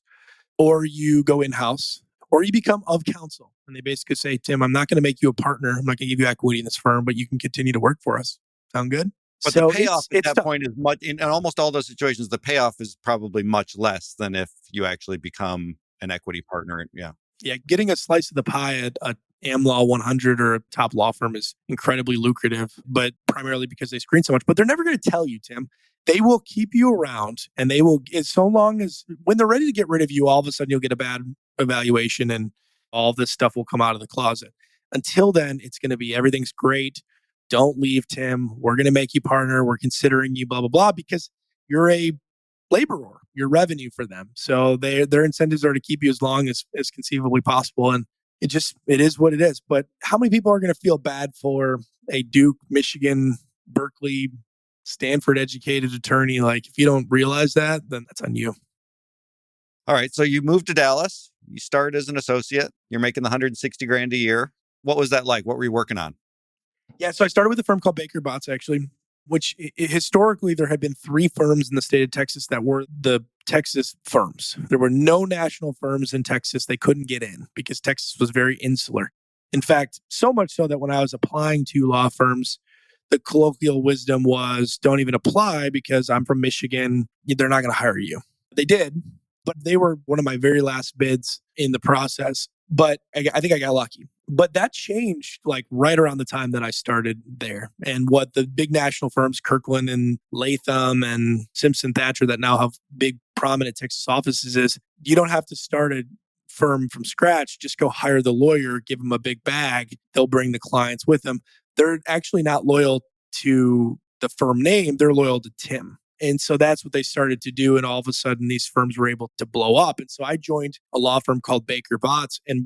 Or you go in-house, or you become of counsel. And they basically say, Tim, I'm not going to make you a partner. I'm not going to give you equity in this firm, but you can continue to work for us. Sound good? But so the payoff at that point is much, in almost all those situations, the payoff is probably much less than if you actually become an equity partner. Yeah. Yeah. Getting a slice of the pie at a AmLaw 100 or a top law firm is incredibly lucrative, but primarily because they screen so much. But they're never going to tell you, Tim. They will keep you around, and they will, as so long as when they're ready to get rid of you, all of a sudden you'll get a bad evaluation and all this stuff will come out of the closet. Until then, it's going to be everything's great. Don't leave, Tim. We're going to make you partner. We're considering you, blah, blah, blah, because you're a laborer. You're revenue for them. So their incentives are to keep you as long as conceivably possible. And it is what it is. But how many people are going to feel bad for a Duke, Michigan, Berkeley, Stanford educated attorney? Like, if you don't realize that, then that's on you. All right. So you moved to Dallas. You started as an associate. You're making the $160,000 a year. What was that like? What were you working on? Yeah, so I started with a firm called Baker Botts, actually, which historically there had been 3 firms in the state of Texas that were the Texas firms. There were no national firms in Texas. They couldn't get in because Texas was very insular. In fact, so much so that when I was applying to law firms, the colloquial wisdom was, don't even apply because I'm from Michigan. They're not going to hire you. They did, but they were one of my very last bids in the process. But I think I got lucky. But that changed like right around the time that I started there. And what the big national firms, Kirkland and Latham and Simpson Thacher, that now have big prominent Texas offices, is you don't have to start a firm from scratch. Just go hire the lawyer, give them a big bag. They'll bring the clients with them. They're actually not loyal to the firm name. They're loyal to Tim. And so that's what they started to do. And all of a sudden, these firms were able to blow up. And so I joined a law firm called Baker Botts, and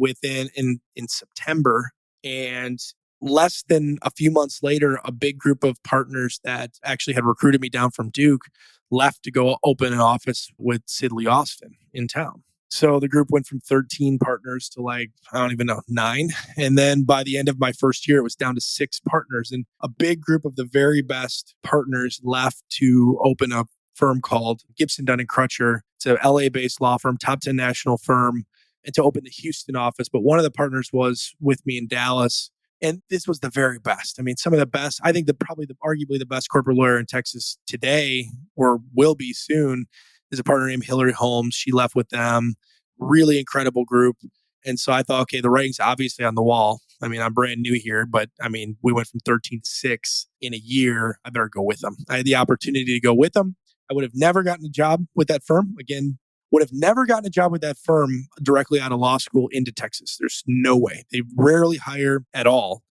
in September, and less than a few months later, a big group of partners that actually had recruited me down from Duke left to go open an office with Sidley Austin in town. So the group went from 13 partners to I don't even know, 9. And then by the end of my first year, it was down to 6 partners. And a big group of the very best partners left to open a firm called Gibson, Dunn & Crutcher. It's a LA-based law firm, top 10 national firm, and to open the Houston office. But one of the partners was with me in Dallas. And this was the very best. I mean, some of the best, I think arguably the best corporate lawyer in Texas today, or will be soon, is a partner named Hillary Holmes. She left with them. Really incredible group. And so I thought, okay, the writing's obviously on the wall. I mean, I'm brand new here, but I mean, we went from 13 to 6 in a year. I better go with them. I had the opportunity to go with them. I would have never gotten a job with that firm. Again, would have never gotten a job with that firm directly out of law school into Texas. There's no way. They rarely hire at all.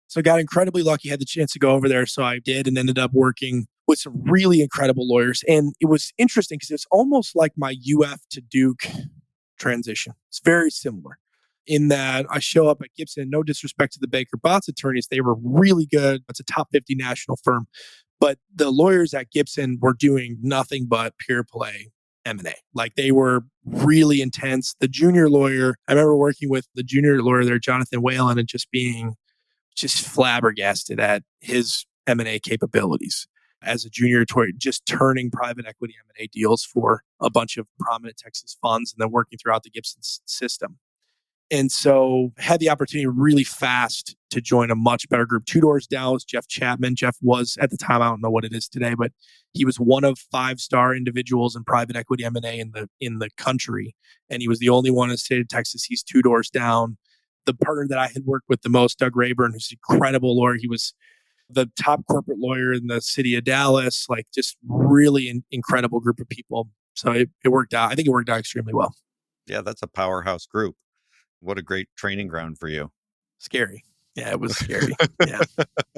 So I got incredibly lucky, had the chance to go over there. So I did, and ended up working with some really incredible lawyers. And it was interesting because it's almost like my UF to Duke transition. It's very similar in that I show up at Gibson, no disrespect to the Baker Botts attorneys. They were really good. It's a top 50 national firm. But the lawyers at Gibson were doing nothing but pure play M&A. Like, they were really intense. The junior lawyer, I remember working with the junior lawyer there, Jonathan Whalen, and just being just flabbergasted at his M&A capabilities as a junior attorney, just turning private equity M&A deals for a bunch of prominent Texas funds and then working throughout the Gibson system. And so had the opportunity really fast to join a much better group. Two doors down was Jeff Chapman. Jeff was, at the time, I don't know what it is today, but he was one of 5-star individuals in private equity M&A in the country. And he was the only one in the state of Texas. He's two doors down. The partner that I had worked with the most, Doug Rayburn, who's an incredible lawyer. He was the top corporate lawyer in the city of Dallas, like just really incredible group of people. So it worked out. I think it worked out extremely well. Yeah, that's a powerhouse group. What a great training ground for you. Scary. Yeah, it was scary. Yeah.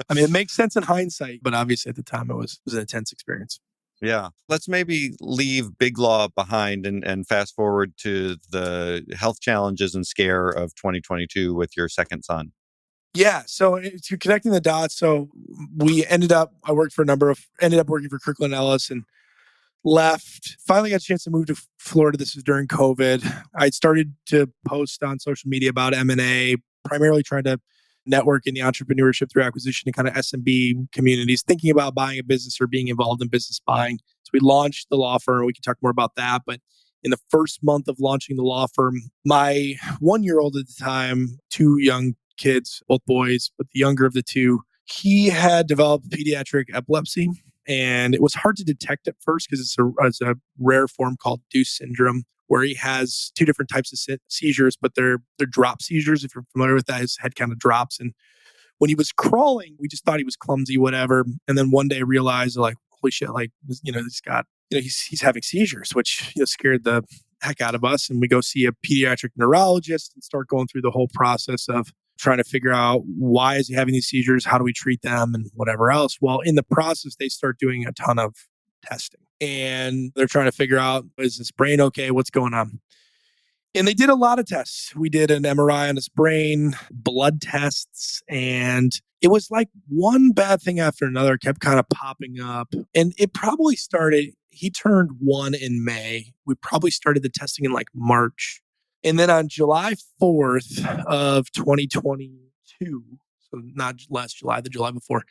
I mean, it makes sense in hindsight, but obviously at the time it was an intense experience. Yeah. Let's maybe leave big law behind and fast forward to the health challenges and scare of 2022 with your second son. Yeah. So to connecting the dots. So ended up working for Kirkland Ellis and left, finally got a chance to move to Florida. This was during COVID. I'd started to post on social media about M&A, primarily trying to network in the entrepreneurship through acquisition and kind of SMB communities, thinking about buying a business or being involved in business buying. So we launched the law firm. We can talk more about that. But in the first month of launching the law firm, my 1-year-old at the time, 2 young kids, both boys, but the younger of the two, he had developed pediatric epilepsy. And it was hard to detect at first because it's a rare form called Deuce syndrome, where he has 2 different types of seizures, but they're drop seizures. If you're familiar with that, his head kind of drops. And when he was crawling, we just thought he was clumsy, whatever. And then one day I realized, like, holy shit, like, he's having seizures, which scared the heck out of us. And we go see a pediatric neurologist and start going through the whole process of trying to figure out why is he having these seizures, how do we treat them, and whatever else. Well, in the process, they start doing a ton of testing. And they're trying to figure out, is his brain okay? What's going on? And they did a lot of tests. We did an MRI on his brain, blood tests, and it was like one bad thing after another kept kind of popping up. And it probably started, he turned 1 in May. We probably started the testing in like March. And then on July 4th of 2022, so not last July, the July before,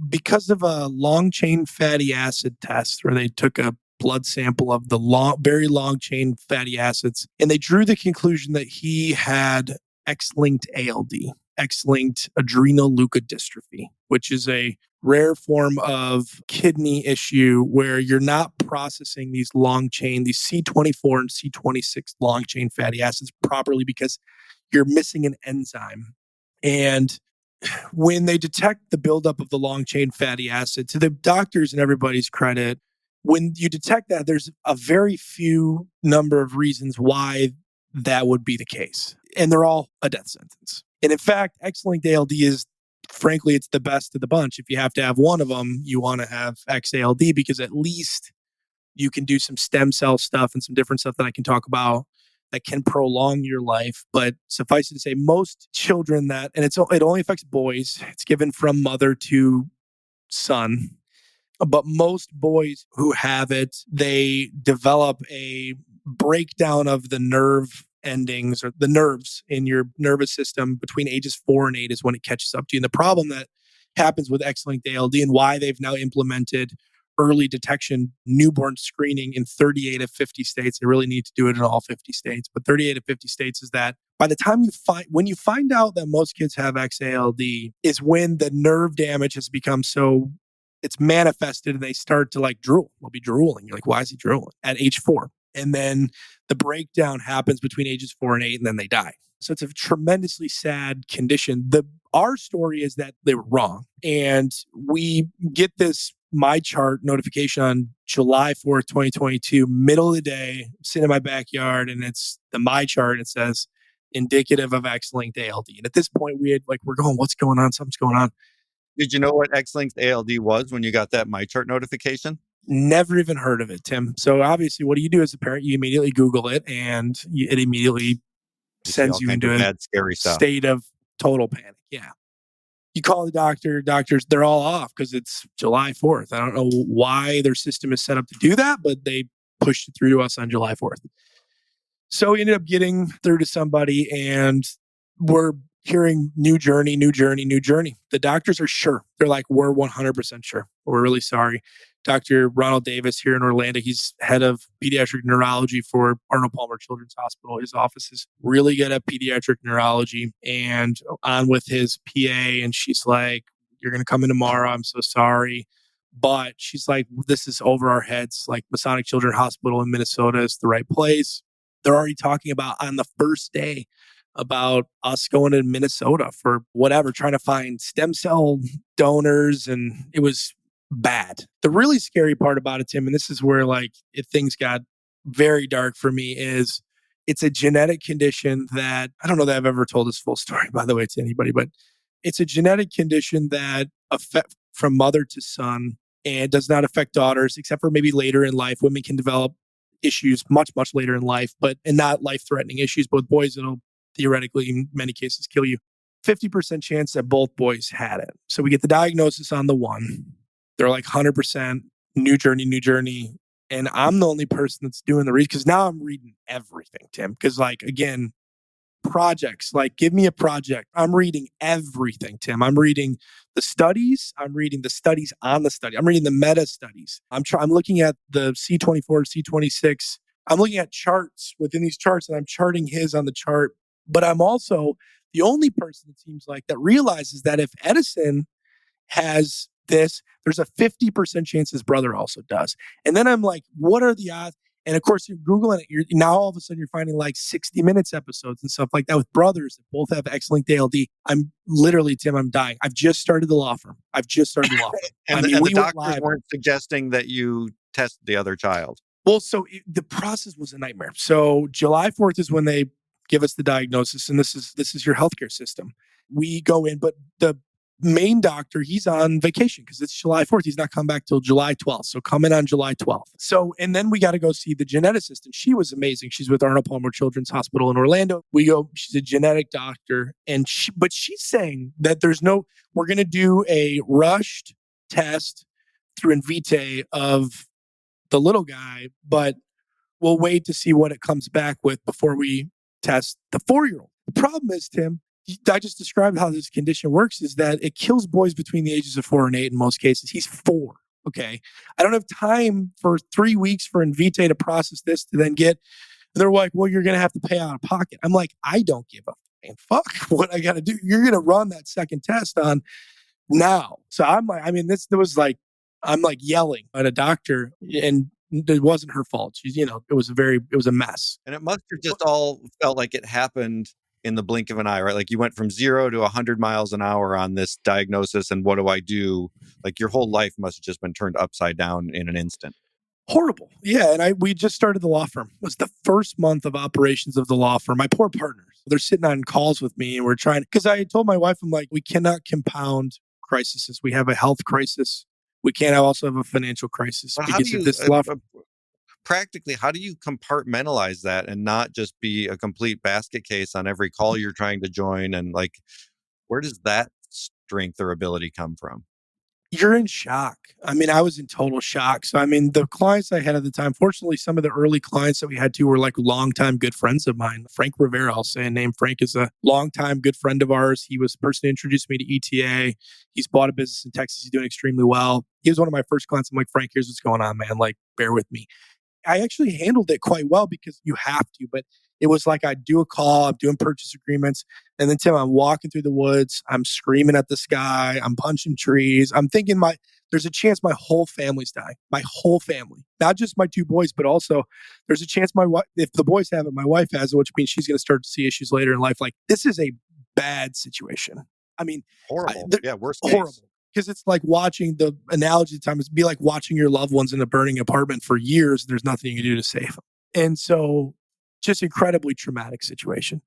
because of a long chain fatty acid test where they took a blood sample of the very long chain fatty acids, and they drew the conclusion that he had X-linked ALD, X-linked adrenoleukodystrophy, which is a rare form of kidney issue where you're not processing these these C24 and C26 long chain fatty acids properly because you're missing an enzyme. And when they detect the buildup of the long chain fatty acid, to the doctors and everybody's credit, when you detect that, there's a very few number of reasons why that would be the case. And they're all a death sentence. And in fact, X-linked ALD is, frankly, it's the best of the bunch. If you have to have one of them, you want to have XALD because at least you can do some stem cell stuff and some different stuff that I can talk about that can prolong your life. But suffice it to say, most children and it only affects boys. It's given from mother to son. But most boys who have it, they develop a breakdown of the nerve endings or the nerves in your nervous system between ages 4 and 8 is when it catches up to you. And the problem that happens with X-linked ALD and why they've now implemented early detection newborn screening in 38 of 50 states. They really need to do it in all 50 states, but 38 of 50 states is that by the time when you find out that most kids have XALD is when the nerve damage has become so it's manifested and they start to like drool. They'll be drooling. You're like, why is he drooling? At age 4. And then the breakdown happens between ages 4 and 8, and then they die. So it's a tremendously sad condition. Our story is that they were wrong. And we get this My Chart notification on July 4th, 2022, middle of the day, I'm sitting in my backyard, and it's the My Chart, and it says indicative of X-linked ALD. And at this point, we're going, what's going on? Something's going on. Did you know what X-linked ALD was when you got that My Chart notification? Never even heard of it, Tim. So obviously, what do you do as a parent? You immediately Google it, and it immediately sends you into a scary state of total panic. Yeah. You call the doctor, doctors, they're all off because it's July 4th. I don't know why their system is set up to do that, but they pushed it through to us on July 4th. So we ended up getting through to somebody, and we're hearing new journey, new journey, new journey. The doctors are sure. They're like, we're 100% sure. We're really sorry. Dr. Ronald Davis here in Orlando, he's head of pediatric neurology for Arnold Palmer Children's Hospital. His office is really good at pediatric neurology, and on with his PA. And she's like, you're going to come in tomorrow. I'm so sorry. But she's like, this is over our heads. Like Masonic Children's Hospital in Minnesota is the right place. They're already talking about on the first day about us going to Minnesota for whatever, trying to find stem cell donors. And it was bad. The really scary part about it, Tim, and this is where like things got very dark for me, is it's a genetic condition that I don't know that I've ever told this full story, by the way, to anybody, but it's a genetic condition that affects from mother to son and does not affect daughters, except for maybe later in life. Women can develop issues much, much later in life, and not life-threatening issues. But with boys, it'll theoretically, in many cases, kill you. 50% chance that both boys had it. So we get the diagnosis on the one. They're like 100% new journey, new journey. And I'm the only person that's doing the read because now I'm reading everything, Tim. Because like, again, projects, like give me a project. I'm reading everything, Tim. I'm reading the studies. I'm reading the studies on the study. I'm reading the meta studies. I'm looking at the C24, C26. I'm looking at charts within these charts, and I'm charting his on the chart. But I'm also the only person, it seems like, that realizes that if Edison has this, there's a 50% chance his brother also does. And then I'm like, what are the odds? And of course, you're Googling it. Now all of a sudden you're finding like 60 Minutes episodes and stuff like that with brothers that both have X-linked ALD. I'm literally, Tim, I'm dying. I've just started the law firm. And the doctors weren't suggesting that you test the other child. Well, so the process was a nightmare. So July 4th is when they give us the diagnosis, and this is your healthcare system. We go in, but the main doctor, he's on vacation because it's July 4th. He's not come back till July 12th. So come in on July 12th. So, and then we got to go see the geneticist, and she was amazing. She's with Arnold Palmer Children's Hospital in Orlando. We go, she's a genetic doctor, and but she's saying that we're going to do a rushed test through Invitae of the little guy, but we'll wait to see what it comes back with before we test the 4-year-old. The problem is, Tim, I just described how this condition works, is that it kills boys between the ages of 4 and 8 in most cases. He's 4. Okay. I don't have time for 3 weeks for Invitae to process this to then get, and they're like, well, you're going to have to pay out of pocket. I'm like, I don't give a fuck what I got to do. You're going to run that second test on now. So I'm like, I mean, I'm like yelling at a doctor, and it wasn't her fault. She's, it was a mess. And it must have just all felt like it happened in the blink of an eye, right? Like you went from 0 to 100 miles an hour on this diagnosis, and what do I do? Like your whole life must have just been turned upside down in an instant. Horrible. Yeah. And we just started the law firm. It was the first month of operations of the law firm. My poor partners, they're sitting on calls with me, and we're trying, because I told my wife, I'm like, we cannot compound crises. We have a health crisis. We can't also have a financial crisis. But practically, how do you compartmentalize that and not just be a complete basket case on every call you're trying to join? And like, where does that strength or ability come from? You're in shock. I mean, I was in total shock. So, I mean, the clients I had at the time, fortunately, some of the early clients that we had were like longtime good friends of mine. Frank Rivera, I'll say a name. Frank is a longtime good friend of ours. He was the person who introduced me to ETA. He's bought a business in Texas. He's doing extremely well. He was one of my first clients. I'm like, Frank, here's what's going on, man. Like, bear with me. I actually handled it quite well because you have to, but it was like I'd do a call, I'm doing purchase agreements, and then Tim, I'm walking through the woods, I'm screaming at the sky, I'm punching trees, I'm thinking there's a chance my whole family's dying, my whole family, not just my 2 boys, but also there's a chance if the boys have it, my wife has it, which means she's going to start to see issues later in life. Like this is a bad situation. I mean, horrible. Worst case. Horrible. Because it's like watching, the analogy at the time is be like watching your loved ones in a burning apartment for years. There's nothing you can do to save them. And so just incredibly traumatic situation.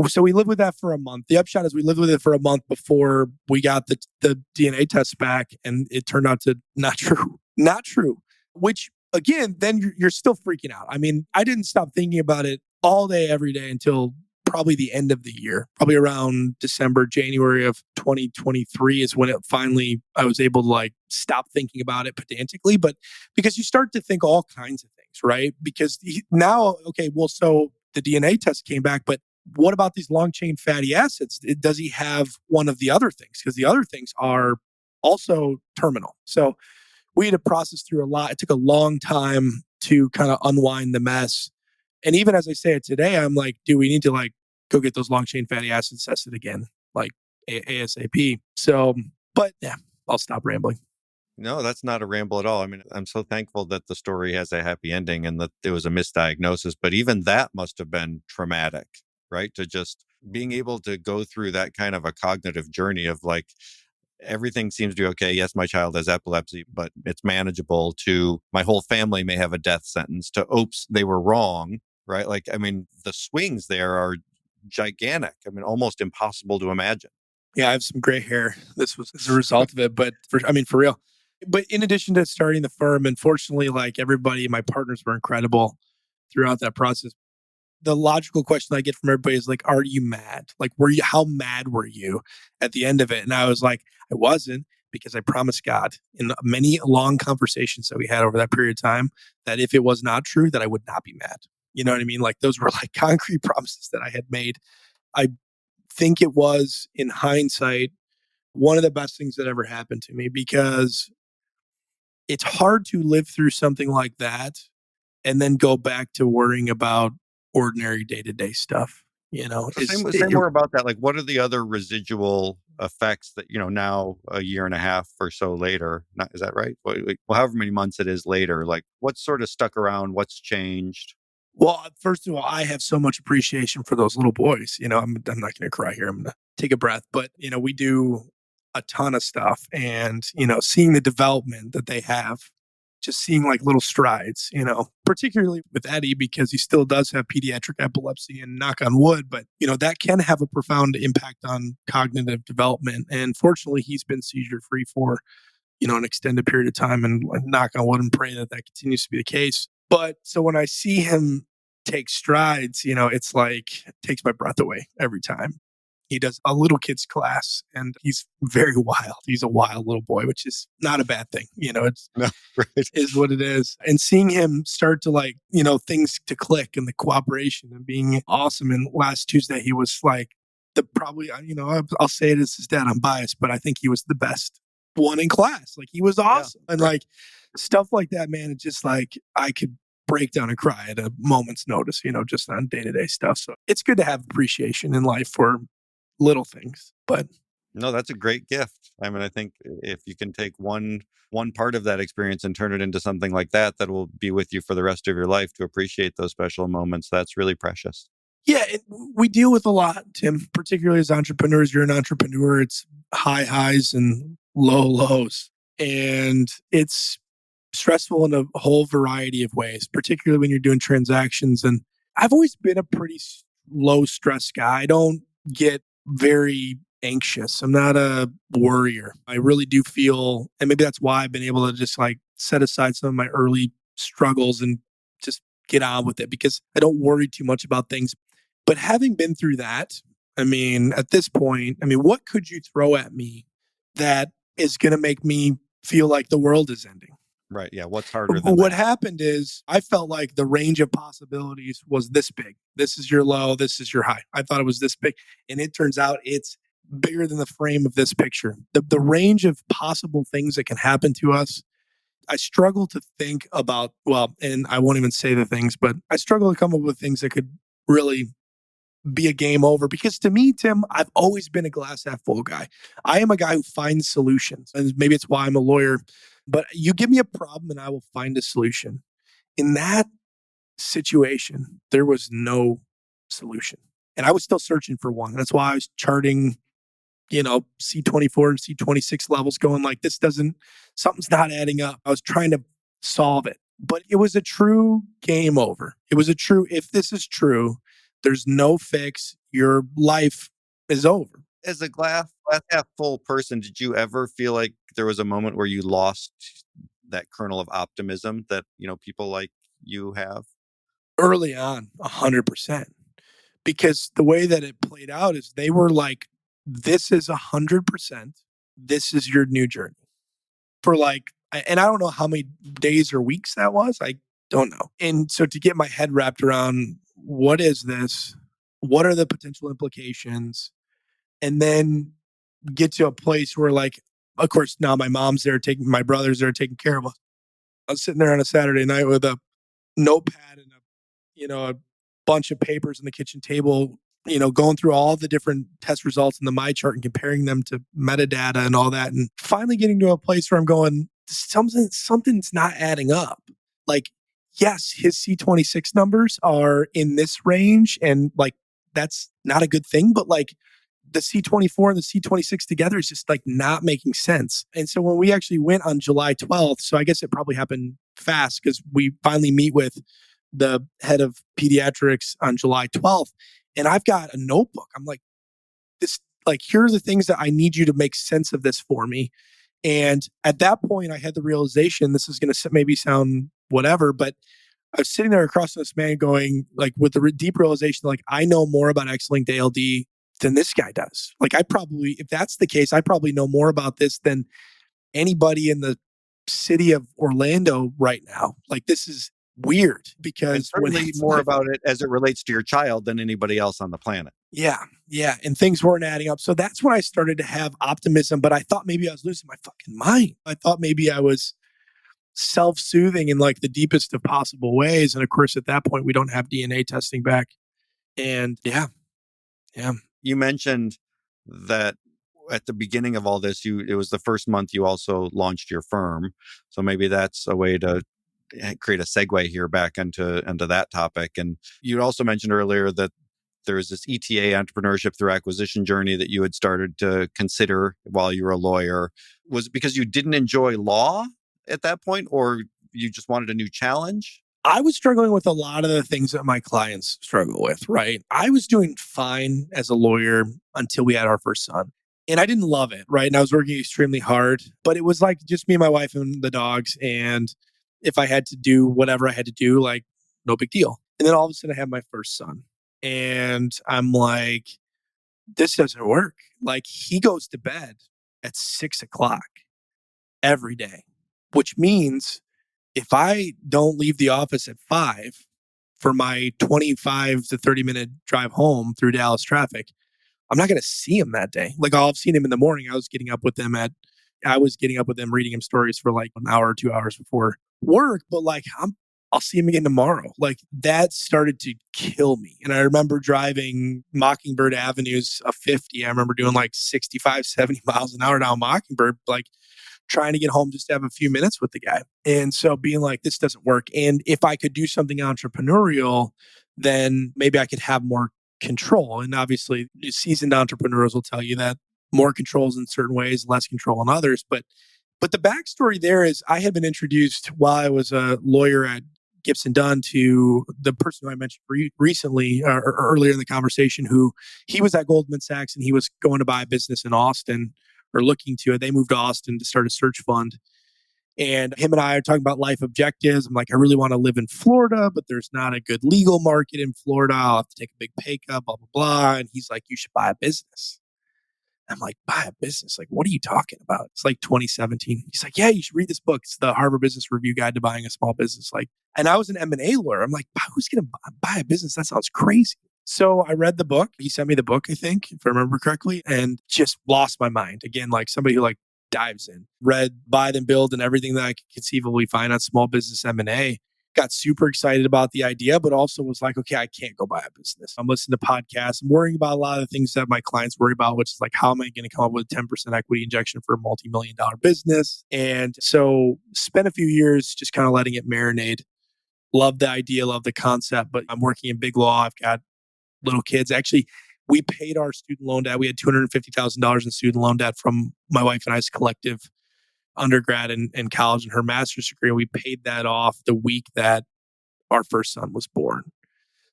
So we lived with that for a month. The upshot is we lived with it for a month before we got the DNA test back, and it turned out to not true, which again, then you're still freaking out. I mean, I didn't stop thinking about it all day, every day until probably the end of the year, probably around December, January of 2023 is when I was able to like stop thinking about it pedantically, but because you start to think all kinds of things, right? Because now, okay, well, so the DNA test came back, but what about these long chain fatty acids? Does he have one of the other things? Because the other things are also terminal. So we had to process through a lot. It took a long time to kind of unwind the mess. And even as I say it today, I'm like, do we need to like go get those long chain fatty acids tested again, like ASAP? So, but yeah, I'll stop rambling. No, that's not a ramble at all. I mean, I'm so thankful that the story has a happy ending and that it was a misdiagnosis, but even that must have been traumatic, right? To just being able to go through that kind of a cognitive journey of like, everything seems to be okay. Yes, my child has epilepsy, but it's manageable, to my whole family may have a death sentence, to oops, they were wrong, right? Like, I mean, the swings there are gigantic. I mean, almost impossible to imagine. Yeah, I have some gray hair. This was as a result of it, but for real. But in addition to starting the firm, unfortunately, like everybody, my partners were incredible throughout that process. The logical question I get from everybody is like, are you mad? Like, how mad were you at the end of it? And I was like, I wasn't, because I promised God in many long conversations that we had over that period of time that if it was not true, that I would not be mad. You know what I mean? Like those were like concrete promises that I had made. I think it was, in hindsight, one of the best things that ever happened to me, because it's hard to live through something like that and then go back to worrying about ordinary day-to-day stuff. You know, So say more about that. Like, what are the other residual effects that, now a year and a half or so later, not, is that right? Well, however many months it is later, like what's sort of stuck around, what's changed? well, first of all, I have so much appreciation for those little boys. I'm not going to cry here. I'm going to take a breath, but we do a ton of stuff, and seeing the development that they have, just seeing like little strides, particularly with Eddie, because he still does have pediatric epilepsy, and knock on wood, but that can have a profound impact on cognitive development. And fortunately, he's been seizure free for, an extended period of time, and knock on wood and pray that that continues to be the case. But so when I see him take strides, it's like, it takes my breath away every time. He does a little kids class, and he's very wild. He's a wild little boy, which is not a bad thing. It's No, right. is what it is. And seeing him start to like, things to click, and the cooperation and being awesome. And last Tuesday, he was like I'll say it as his dad. I'm biased, but I think he was the best one in class. Like he was awesome. And like stuff like that, man, it's just like I could break down and cry at a moment's notice, just on day-to-day stuff. So it's good to have appreciation in life for little things. But No, that's a great gift. I mean, I think if you can take one part of that experience and turn it into something like that will be with you for the rest of your life, to appreciate those special moments, that's really precious. yeah, we deal with a lot, Tim, particularly as entrepreneurs. You're an entrepreneur. It's high highs and low lows. And it's stressful in a whole variety of ways, particularly when you're doing transactions. And I've always been a pretty low stress guy. I don't get very anxious. I'm not a worrier. I really do feel, and maybe that's why I've been able to just like set aside some of my early struggles and just get on with it, because I don't worry too much about things. But having been through that, I mean, at this point, what could you throw at me that is going to make me feel like the world is ending? Right. Yeah. What's harder than What that? happened is I felt like the range of possibilities was this big. This is your low. This is your high. I thought it was this big. And it turns out it's bigger than the frame of this picture. The range of possible things that can happen to us. I struggle to think about, well, and I won't even say the things, but I struggle to come up with things that could really be a game over, because to me, Tim, I've always been a glass half full guy. I am a guy who finds solutions, and maybe it's why I'm a lawyer, but you give me a problem and I will find a solution. In that situation, there was no solution, and I was still searching for one. That's why I was charting, C24 and C26 levels, going like, something's not adding up. I was trying to solve it, but it was a true game over. It was a true, if this is true, there's no fix. Your life is over. As a glass half full person, did you ever feel like there was a moment where you lost that kernel of optimism that, people like you have? Early on, 100%. Because the way that it played out is they were like, this is 100%. This is your new journey. For like, and I don't know how many days or weeks that was. I don't know. And so to get my head wrapped around, what is this? What are the potential implications? And then get to a place where, like, of course, now my brothers there taking care of us. I was sitting there on a Saturday night with a notepad and a bunch of papers on the kitchen table, going through all the different test results in the my chart and comparing them to metadata and all that. And finally getting to a place where I'm going, something's not adding up. Like, yes, his C26 numbers are in this range, and like that's not a good thing, but like the C24 and the C26 together is just like not making sense. And so when we actually went on July 12th, so I guess it probably happened fast because we finally meet with the head of pediatrics on July 12th, and I've got a notebook. I'm like, here are the things that I need you to make sense of this for me. And at that point, I had the realization, this is going to maybe sound whatever, but I was sitting there across from this man going, like, with the deep realization, like, I know more about X-linked ALD than this guy does. Like, if that's the case, I probably know more about this than anybody in the city of Orlando right now. Like, this is weird because and certainly more about it as it relates to your child than anybody else on the planet. Yeah. And things weren't adding up. So that's when I started to have optimism, but I thought maybe I was losing my fucking mind. I thought maybe I was self-soothing in like the deepest of possible ways. And of course, at that point, we don't have DNA testing back. And yeah. You mentioned that at the beginning of all this, it was the first month you also launched your firm. So maybe that's a way to create a segue here back into that topic. And you also mentioned earlier that there's this ETA, entrepreneurship through acquisition journey, that you had started to consider while you were a lawyer. Was it because you didn't enjoy law at that point, or you just wanted a new challenge? I was struggling with a lot of the things that my clients struggle with, right? I was doing fine as a lawyer until we had our first son. And I didn't love it, right? And I was working extremely hard, but it was like just me and my wife and the dogs. And if I had to do whatever I had to do, like, no big deal. And then all of a sudden I have my first son. And I'm like, this doesn't work. Like, he goes to bed at 6:00 every day, which means if I don't leave the office at 5 for my 25 to 30-minute drive home through Dallas traffic, I'm not going to see him that day. Like, I'll have seen him in the morning. I was getting up with him, reading him stories for like an hour or 2 hours before work, but like I'll see him again tomorrow. Like, that started to kill me. And I remember driving Mockingbird Avenues of 50. I remember doing like 65, 70 miles an hour down Mockingbird, like trying to get home just to have a few minutes with the guy. And so being like, this doesn't work. And if I could do something entrepreneurial, then maybe I could have more control. And obviously, seasoned entrepreneurs will tell you that more controls in certain ways, less control in others. But the backstory there is I had been introduced while I was a lawyer at Gibson Dunn to the person who I mentioned recently or earlier in the conversation, who he was at Goldman Sachs and he was going to buy a business in Austin, or looking to it. They moved to Austin to start a search fund. And him and I are talking about life objectives. I'm like, I really want to live in Florida, but there's not a good legal market in Florida. I'll have to take a big pay cut, blah, blah, blah. And he's like, you should buy a business. I'm like, buy a business? Like, what are you talking about? It's like 2017. He's like, yeah, you should read this book. It's the Harvard Business Review Guide to Buying a Small Business. Like, and I was an M&A lawyer. I'm like, who's going to buy a business? That sounds crazy. So I read the book. He sent me the book, I think, if I remember correctly, and just lost my mind. Again, like somebody who like dives in, read Buy Then Build and everything that I could conceivably find on small business M&A. Got super excited about the idea, but also was like, okay, I can't go buy a business. I'm listening to podcasts. I'm worrying about a lot of the things that my clients worry about, which is like, how am I going to come up with a 10% equity injection for a multi-million-dollar business? And so spent a few years just kind of letting it marinate. Love the idea, love the concept, but I'm working in big law. I've got little kids. Actually, we paid our student loan debt. We had $250,000 in student loan debt from my wife and I's collective undergrad and college and her master's degree. We paid that off the week that our first son was born.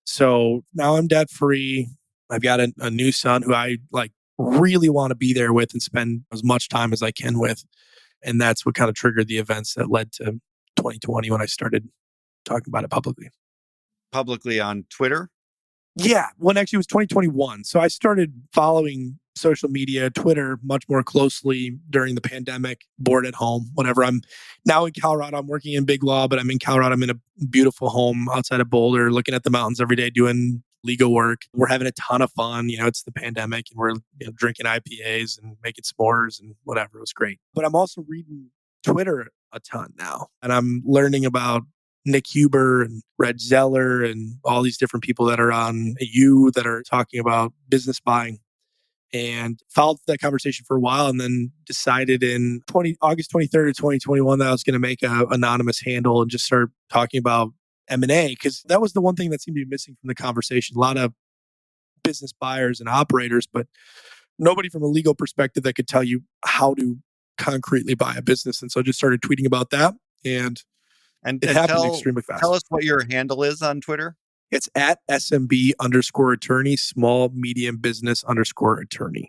So now I'm debt free. I've got a new son who I like really want to be there with and spend as much time as I can with. And that's what kind of triggered the events that led to 2020 when I started talking about it publicly. Publicly on Twitter? Yeah. Well, actually, it was 2021. So I started following social media, Twitter, much more closely during the pandemic, bored at home, whatever. I'm now in Colorado. I'm working in big law, but I'm in Colorado. I'm in a beautiful home outside of Boulder, looking at the mountains every day, doing legal work. We're having a ton of fun. It's the pandemic and we're drinking IPAs and making s'mores and whatever. It was great. But I'm also reading Twitter a ton now. And I'm learning about Nick Huber and Red Zeller and all these different people that are on you that are talking about business buying, and followed that conversation for a while, and then decided in August 23rd of 2021 that I was going to make a anonymous handle and just start talking about M&A, because that was the one thing that seemed to be missing from the conversation. A lot of business buyers and operators, but nobody from a legal perspective that could tell you how to concretely buy a business. And so I just started tweeting about that, and And it and happened tell extremely tell fast. us what your handle is on Twitter. It's at SMB_attorney, small medium business _attorney.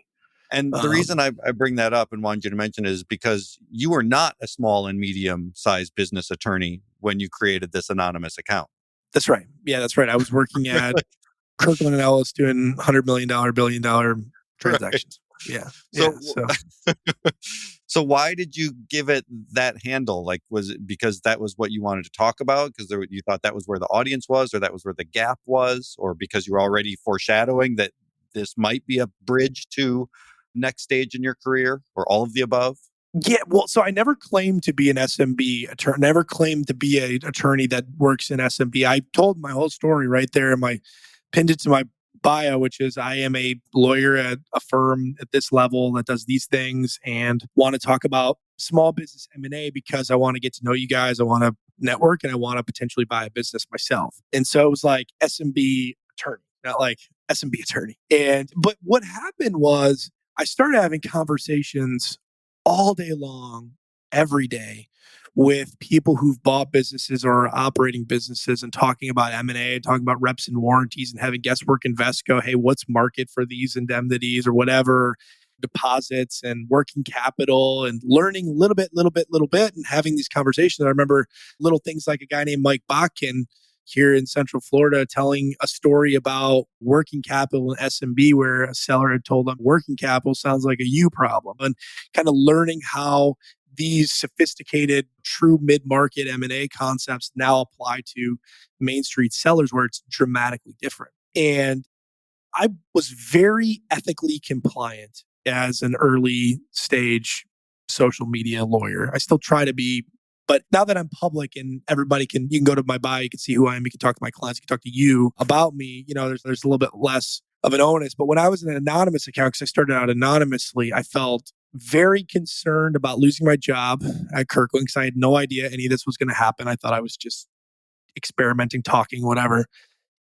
And the reason I bring that up and wanted you to mention is because you were not a small and medium sized business attorney when you created this anonymous account. That's right. Yeah, that's right. I was working at Kirkland and Ellis doing $100 million, $1 billion transactions. Yeah. So, So so why did you give it that handle? Like, was it because that was what you wanted to talk about? Because you thought that was where the audience was, or that was where the gap was, or because you were already foreshadowing that this might be a bridge to next stage in your career, or all of the above? yeah, well, so I never claimed to be an SMB attorney, never claimed to be an attorney that works in SMB. I told my whole story right there in pinned it to my bio, which is I am a lawyer at a firm at this level that does these things and want to talk about small business M&A because I want to get to know you guys. I want to network and I want to potentially buy a business myself. And so it was like SMB attorney, not like SMB attorney. But what happened was I started having conversations all day long, every day, with people who've bought businesses or are operating businesses and talking about M&A, talking about reps and warranties and having guesswork Invesco. Hey, what's market for these indemnities or whatever, deposits and working capital, and learning little bit, and having these conversations. I remember little things like a guy named Mike Botkin here in Central Florida telling a story about working capital in SMB where a seller had told him working capital sounds like a you problem, and kind of learning how these sophisticated, true mid-market M&A concepts now apply to Main Street sellers where it's dramatically different. And I was very ethically compliant as an early stage social media lawyer. I still try to be, but now that I'm public and you can go to my bio, you can see who I am, you can talk to my clients, you can talk to you about me, there's a little bit less of an onus. But when I was in an anonymous account, because I started out anonymously, I felt very concerned about losing my job at Kirkland because I had no idea any of this was going to happen. I thought I was just experimenting, talking, whatever,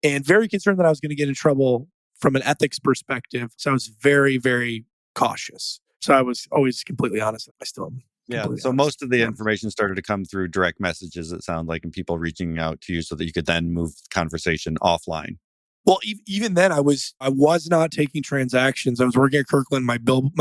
and very concerned that I was going to get in trouble from an ethics perspective. So I was very, very cautious. So I was always completely honest. I still am. Yeah. Completely So honest. most of the information started to come through direct messages, it sounded like, and people reaching out to you so that you could then move the conversation offline. Well, even then, I was not taking transactions. I was working at Kirkland. My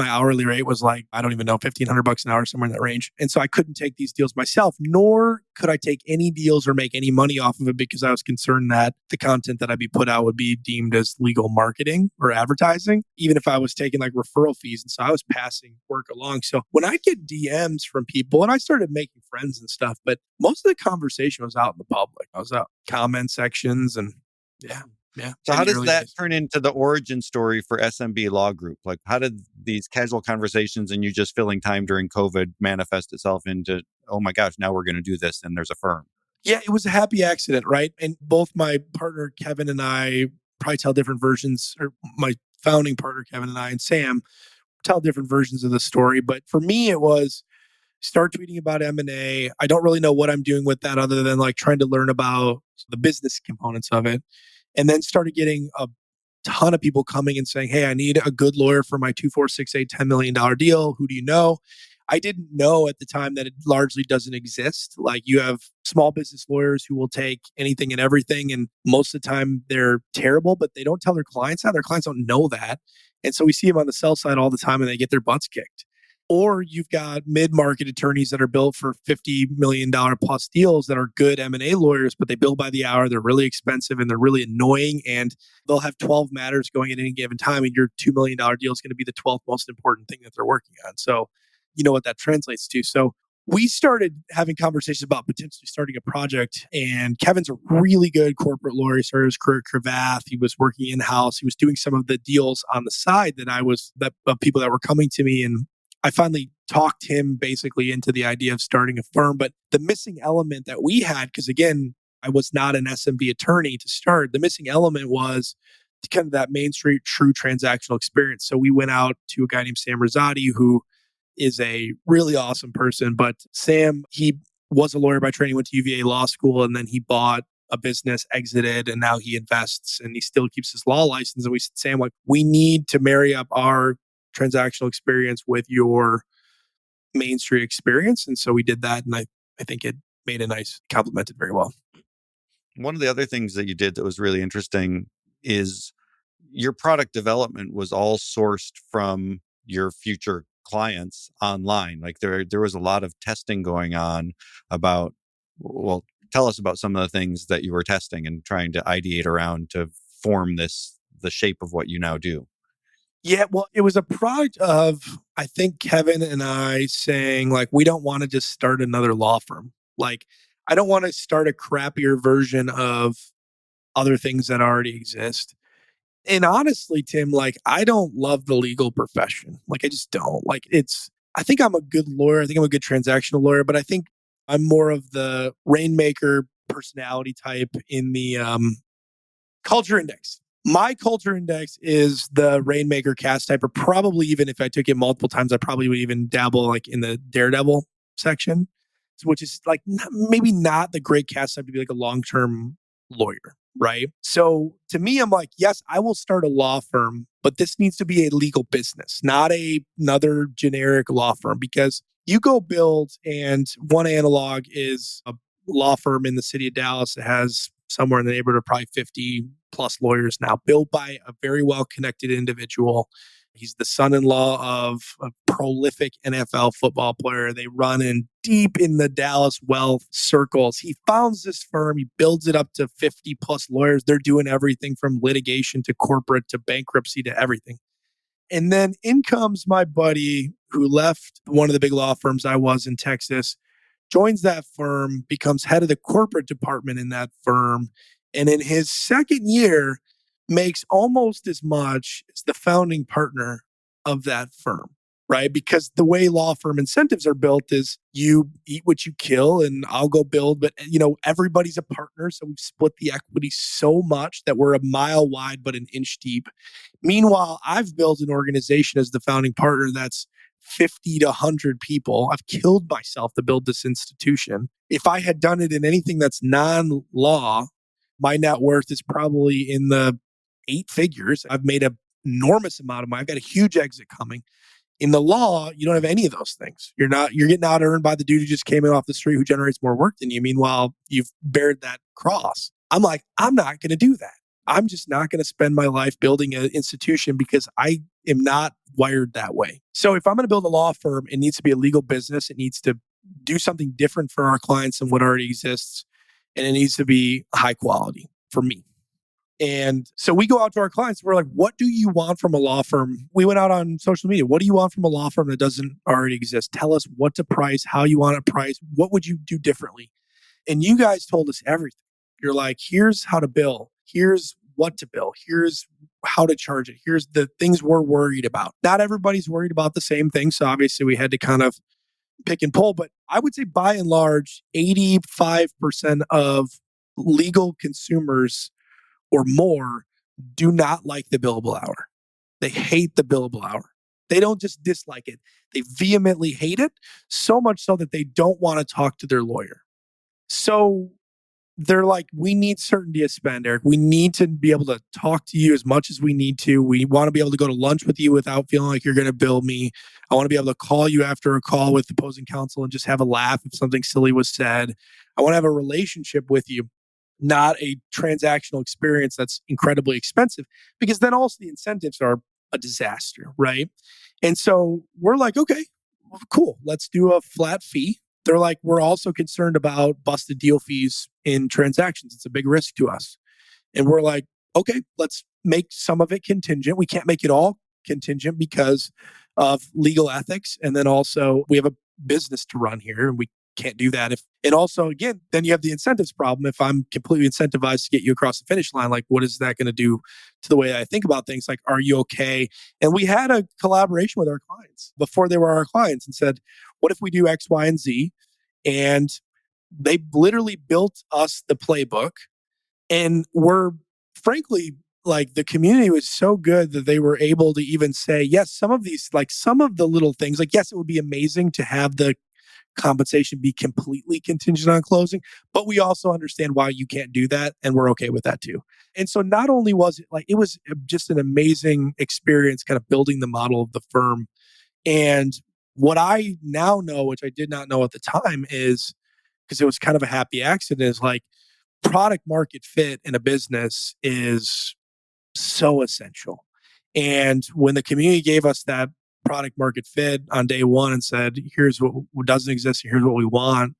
hourly rate was like, I don't even know, $1,500 an hour, somewhere in that range. And so I couldn't take these deals myself, nor could I take any deals or make any money off of it because I was concerned that the content that I'd be put out would be deemed as legal marketing or advertising, even if I was taking like referral fees. And so I was passing work along. So when I get DMs from people, and I started making friends and stuff, but most of the conversation was out in the public. I was out comment sections and yeah. Yeah. So how does that days. turn into the origin story for SMB Law Group? Like, how did these casual conversations and you just filling time during COVID manifest itself into, oh my gosh, now we're going to do this and there's a firm? Yeah, it was a happy accident, right? And both my partner Kevin and I probably tell different versions, or my founding partner Kevin and I and Sam tell different versions of the story. But for me, it was start tweeting about M&A. I don't really know what I'm doing with that other than like trying to learn about the business components of it. And then started getting a ton of people coming and saying, hey, I need a good lawyer for my 2468 $10 million deal. Who do you know? I didn't know at the time that it largely doesn't exist. Like you have small business lawyers who will take anything and everything. And most of the time they're terrible, but they don't tell their clients that. Their clients don't know that. And so we see them on the sell side all the time and they get their butts kicked. Or you've got mid-market attorneys that are built for $50 million plus deals that are good M&A lawyers, but they bill by the hour. They're really expensive and they're really annoying. And they'll have 12 matters going at any given time. And your $2 million deal is going to be the 12th most important thing that they're working on. So you know what that translates to. So we started having conversations about potentially starting a project. And Kevin's a really good corporate lawyer. He started his career at Cravath. He was working in-house. He was doing some of the deals on the side that of people that were coming to me. And I finally talked him basically into the idea of starting a firm. But the missing element that we had, because again, I was not an SMB attorney to start, the missing element was kind of that Main Street true transactional experience. So we went out to a guy named Sam Rosati, who is a really awesome person. But Sam, he was a lawyer by training, went to UVA Law School, and then he bought a business, exited, and now he invests and he still keeps his law license. And we said, Sam, like, we need to marry up our transactional experience with your Main Street experience. And so we did that. And I think it made a nice, complemented very well. One of the other things that you did that was really interesting is your product development was all sourced from your future clients online. Like there was a lot of testing going on about, well, tell us about some of the things that you were testing and trying to ideate around to form the shape of what you now do. Yeah, well, it was a product of, I think, Kevin and I saying, like, we don't want to just start another law firm. Like, I don't want to start a crappier version of other things that already exist. And honestly, Tim, like, I don't love the legal profession. Like, I just don't. Like, I think I'm a good lawyer. I think I'm a good transactional lawyer, but I think I'm more of the rainmaker personality type in the culture index. My culture index is the rainmaker cast type, or probably even if I took it multiple times, I probably would even dabble like in the daredevil section, which is like maybe not the great cast type to be like a long-term lawyer, right? So to me, I'm like, yes, I will start a law firm, but this needs to be a legal business, not another generic law firm, because you go build, and one analog is a law firm in the city of Dallas that has somewhere in the neighborhood of probably 50 plus lawyers now, built by a very well-connected individual. He's the son-in-law of a prolific NFL football player. They run in deep in the Dallas wealth circles. He founds this firm. He builds it up to 50 plus lawyers. They're doing everything from litigation to corporate to bankruptcy to everything. And then in comes my buddy who left one of the big law firms I was in Texas, joins that firm, becomes head of the corporate department in that firm. And in his second year, makes almost as much as the founding partner of that firm, right? Because the way law firm incentives are built is you eat what you kill and I'll go build. But, everybody's a partner. So we've split the equity so much that we're a mile wide, but an inch deep. Meanwhile, I've built an organization as the founding partner that's 50 to 100 people. I've killed myself to build this institution. If I had done it in anything that's non-law, my net worth is probably in the 8 figures. I've made an enormous amount of money. I've got a huge exit coming. In the law, you don't have any of those things. You're getting out earned by the dude who just came in off the street who generates more work than you. Meanwhile, you've bared that cross. I'm like, I'm not going to do that. I'm just not going to spend my life building an institution because I am not wired that way. So if I'm going to build a law firm, it needs to be a legal business. It needs to do something different for our clients than what already exists. And it needs to be high quality for me. And so we go out to our clients. We're like, what do you want from a law firm? We went out on social media. What do you want from a law firm that doesn't already exist? Tell us what to price, how you want it priced. What would you do differently? And you guys told us everything. You're like, here's how to bill. Here's what to bill. Here's how to charge it. Here's the things we're worried about. Not everybody's worried about the same thing. So obviously we had to kind of pick and pull. But I would say by and large, 85% of legal consumers or more do not like the billable hour. They hate the billable hour. They don't just dislike it. They vehemently hate it, so much so that they don't want to talk to their lawyer. So they're like, we need certainty of spend, Eric. We need to be able to talk to you as much as we need to. We want to be able to go to lunch with you without feeling like you're going to bill me. I want to be able to call you after a call with opposing counsel and just have a laugh if something silly was said. I want to have a relationship with you, not a transactional experience that's incredibly expensive, because then also the incentives are a disaster, right? And so we're like, okay, cool. Let's do a flat fee. They're like, we're also concerned about busted deal fees in transactions. It's a big risk to us. And we're like, okay, let's make some of it contingent. We can't make it all contingent because of legal ethics. And then also we have a business to run here, and we can't do that if. And also, again, then you have the incentives problem. If I'm completely incentivized to get you across the finish line, like what is that going to do to the way I think about things? Like, are you okay? And we had a collaboration with our clients before they were our clients and said, what if we do X, Y, and Z? And they literally built us the playbook, and we're frankly, like, the community was so good that they were able to even say, yes, some of these, like some of the little things, like, yes, it would be amazing to have the compensation be completely contingent on closing, but we also understand why you can't do that. And we're okay with that too. And so not only was it like, it was just an amazing experience kind of building the model of the firm. And what I now know, which I did not know at the time, is because it was kind of a happy accident, is like product market fit in a business is so essential. And when the community gave us that product market fit on day one and said, here's what doesn't exist, and here's what we want,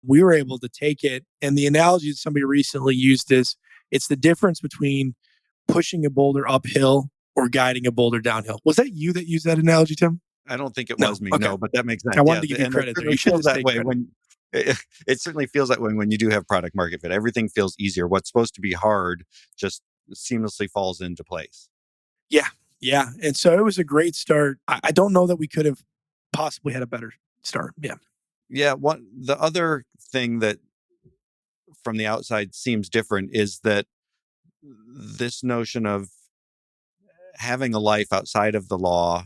we were able to take it. And the analogy that somebody recently used is it's the difference between pushing a boulder uphill or guiding a boulder downhill. Was that you that used that analogy, Tim? I don't think it No. was me, Okay. no, but that makes sense. I wanted Yeah, to give you and credit there. it You should feels just that take way credit. when it certainly feels that way when you do have product market fit. Everything feels easier. What's supposed to be hard just seamlessly falls into place. Yeah. Yeah. And so it was a great start. I don't know that we could have possibly had a better start. Yeah. Yeah, the other thing that from the outside seems different is that this notion of having a life outside of the law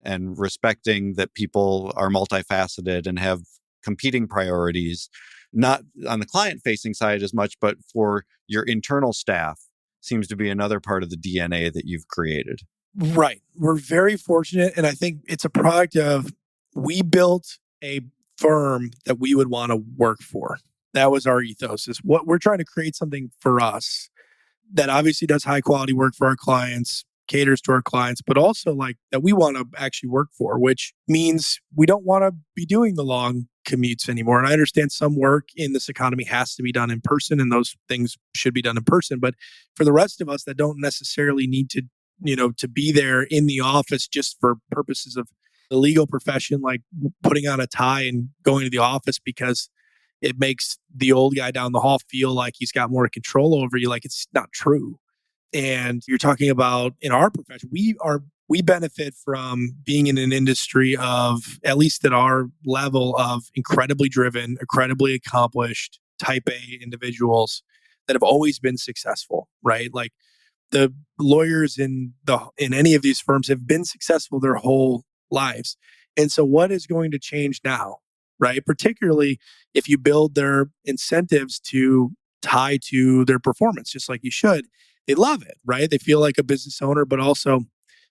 and respecting that people are multifaceted and have competing priorities, not on the client facing side as much, but for your internal staff, seems to be another part of the DNA that you've created. Right. We're very fortunate. And I think it's a product of we built a firm that we would want to work for. That was our ethos, is what we're trying to create something for us that obviously does high quality work for our clients, caters to our clients, but also like that we want to actually work for, which means we don't want to be doing the long commutes anymore. And I understand some work in this economy has to be done in person, and those things should be done in person. But for the rest of us that don't necessarily need to, to be there in the office just for purposes of the legal profession, like putting on a tie and going to the office because it makes the old guy down the hall feel like he's got more control over you. Like, it's not true. And you're talking about in our profession, we benefit from being in an industry of, at least at our level, of incredibly driven, incredibly accomplished type A individuals that have always been successful, right? Like the lawyers in any of these firms have been successful their whole lives. And so what is going to change now, right? Particularly if you build their incentives to tie to their performance, just like you should. They love it, right? They feel like a business owner, but also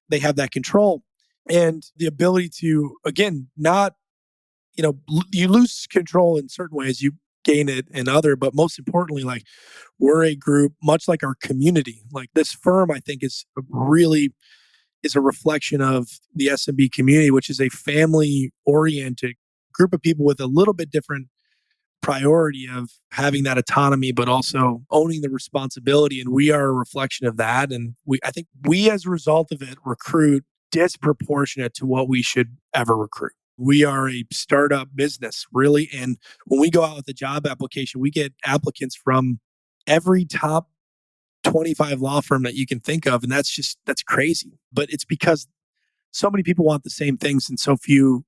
they have that control and the ability to, again, not, you lose control in certain ways, you gain it in other, but most importantly, like we're a group, much like our community. Like this firm, I think is a reflection of the SMB community, which is a family oriented group of people with a little bit different priority of having that autonomy, but also owning the responsibility. And we are a reflection of that. And I think we, as a result of it, recruit disproportionate to what we should ever recruit. We are a startup business, really. And when we go out with a job application, we get applicants from every top 25 law firm that you can think of. And that's crazy. But it's because so many people want the same things and so few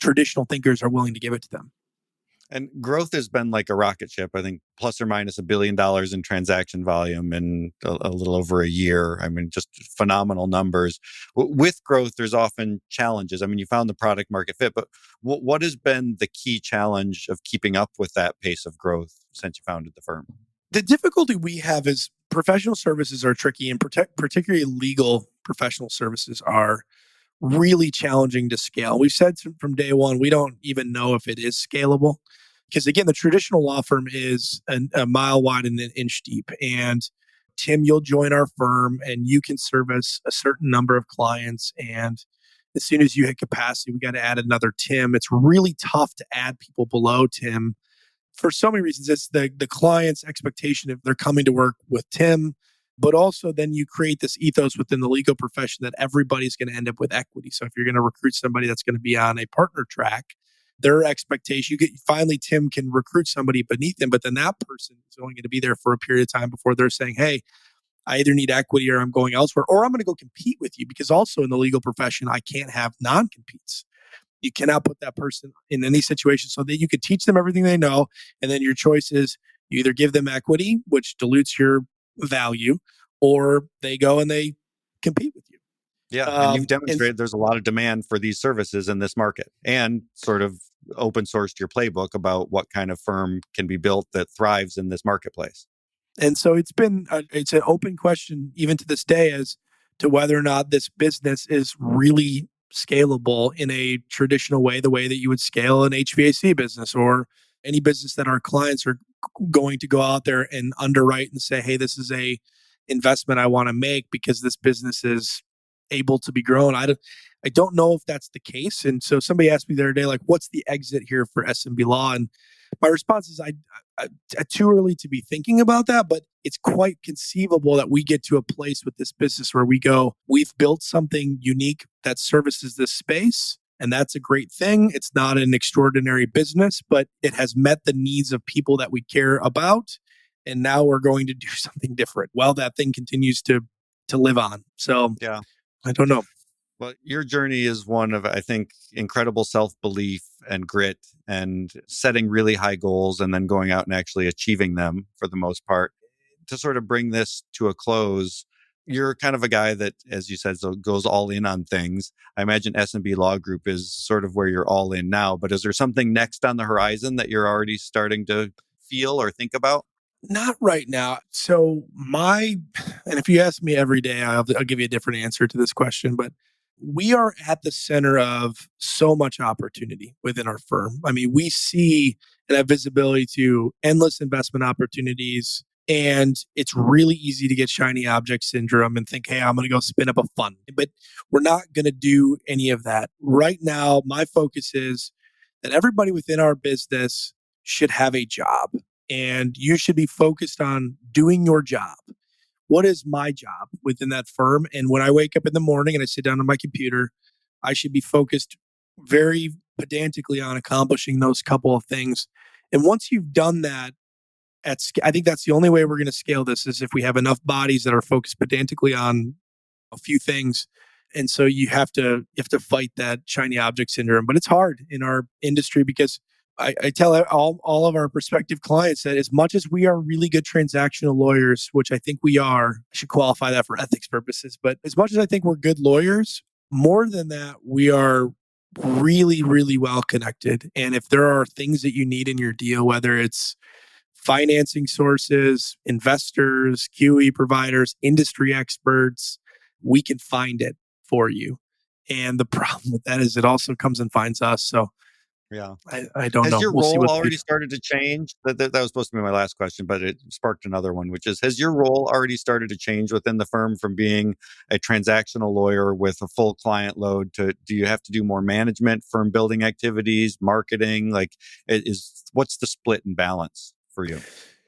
traditional thinkers are willing to give it to them. And growth has been like a rocket ship. I think plus or minus $1 billion in transaction volume in a little over a year. I mean, just phenomenal numbers. With growth, there's often challenges. I mean, you found the product market fit, but what has been the key challenge of keeping up with that pace of growth since you founded the firm? The difficulty we have is professional services are tricky, and particularly legal professional services are really challenging to scale. We've said from day one, we don't even know if it is scalable because, again, the traditional law firm is a mile wide and an inch deep. And Tim, you'll join our firm and you can service a certain number of clients. And as soon as you hit capacity, we got to add another Tim. It's really tough to add people below Tim for so many reasons. It's the client's expectation if they're coming to work with Tim, but also then you create this ethos within the legal profession that everybody's going to end up with equity. So if you're going to recruit somebody that's going to be on a partner track, their expectation. Finally, Tim can recruit somebody beneath him, but then that person is only going to be there for a period of time before they're saying, hey, I either need equity or I'm going elsewhere, or I'm going to go compete with you, because also in the legal profession, I can't have non-competes. You cannot put that person in any situation, so that you could teach them everything they know. And then your choice is you either give them equity, which dilutes your value, or they go and they compete with you. Yeah. And you've And demonstrated there's a lot of demand for these services in this market, and sort of open sourced your playbook about what kind of firm can be built that thrives in this marketplace. And so it's an open question even to this day as to whether or not this business is really scalable in a traditional way, the way that you would scale an HVAC business or any business that our clients are going to go out there and underwrite and say, hey, this is a investment I want to make because this business is able to be grown. I don't know if that's the case. And so somebody asked me the other day, like, what's the exit here for SMB Law? And my response is, I too early to be thinking about that, but it's quite conceivable that we get to a place with this business where we go, we've built something unique that services this space. And that's a great thing. It's not an extraordinary business, but it has met the needs of people that we care about. And now we're going to do something different while that thing continues to live on. So Yeah. I don't know. Well, your journey is one of, I think, incredible self-belief and grit and setting really high goals and then going out and actually achieving them for the most part. To sort of bring this to a close, you're kind of a guy that, as you said, goes all in on things. I imagine SMB Law Group is sort of where you're all in now, but is there something next on the horizon that you're already starting to feel or think about? Not right now. So and if you ask me every day, I'll give you a different answer to this question, but we are at the center of so much opportunity within our firm. I mean, we see and have visibility to endless investment opportunities, and it's really easy to get shiny object syndrome and think, hey, I'm going to go spin up a fund. But we're not going to do any of that. Right now, my focus is that everybody within our business should have a job, and you should be focused on doing your job. What is my job within that firm? And when I wake up in the morning and I sit down on my computer, I should be focused very pedantically on accomplishing those couple of things. And once you've done that, I think that's the only way we're going to scale this is if we have enough bodies that are focused pedantically on a few things. And so you have to fight that shiny object syndrome. But it's hard in our industry because I tell all of our prospective clients that as much as we are really good transactional lawyers, which I think we are, I should qualify that for ethics purposes, but as much as I think we're good lawyers, more than that, we are really, really well connected. And if there are things that you need in your deal, whether it's financing sources, investors, QE providers, industry experts, we can find it for you. And the problem with that is it also comes and finds us. So Yeah. I don't Has know. your We'll see role what the already future. started to change? That was supposed to be my last question, but it sparked another one, which is, has your role already started to change within the firm from being a transactional lawyer with a full client load to, do you have to do more management, firm building activities, marketing? Like, what's the split and balance for you?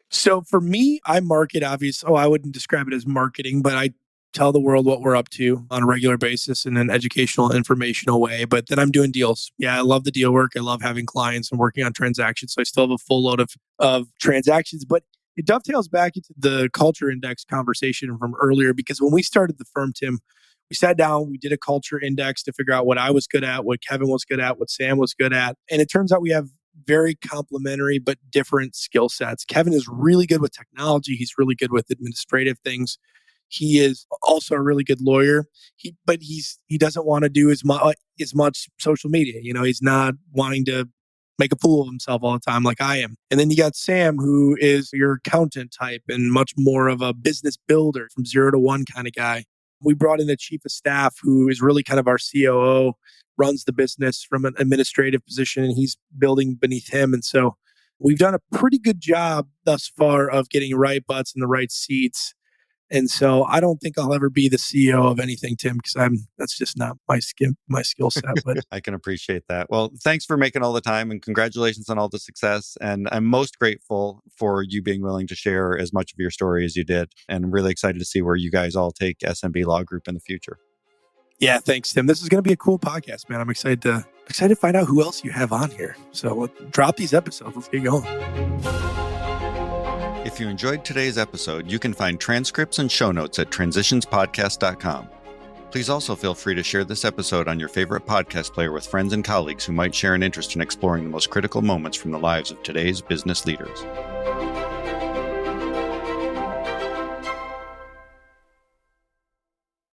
So for me, I market obvious. Oh, I wouldn't describe it as marketing, but I tell the world what we're up to on a regular basis in an educational, informational way. But then I'm doing deals. Yeah, I love the deal work. I love having clients and working on transactions. So I still have a full load of transactions. But it dovetails back into the culture index conversation from earlier, because when we started the firm, Tim, we sat down, we did a culture index to figure out what I was good at, what Kevin was good at, what Sam was good at. And it turns out we have very complementary but different skill sets. Kevin is really good with technology. He's really good with administrative things. He is also a really good lawyer. He doesn't want to do as much social media. You know, he's not wanting to make a fool of himself all the time like I am. And then you got Sam, who is your accountant type and much more of a business builder from 0 to 1 kind of guy. We brought in a chief of staff who is really kind of our COO, runs the business from an administrative position, and he's building beneath him. And so we've done a pretty good job thus far of getting right butts in the right seats. And so I don't think I'll ever be the CEO of anything, Tim, because that's just not my skill set. But I can appreciate that. Well, thanks for making all the time and congratulations on all the success. And I'm most grateful for you being willing to share as much of your story as you did. And I'm really excited to see where you guys all take SMB Law Group in the future. yeah, thanks, Tim. This is going to be a cool podcast, man. I'm excited to excited to find out who else you have on here. So drop these episodes. Let's get going. If you enjoyed today's episode, you can find transcripts and show notes at transitionspodcast.com. Please also feel free to share this episode on your favorite podcast player with friends and colleagues who might share an interest in exploring the most critical moments from the lives of today's business leaders.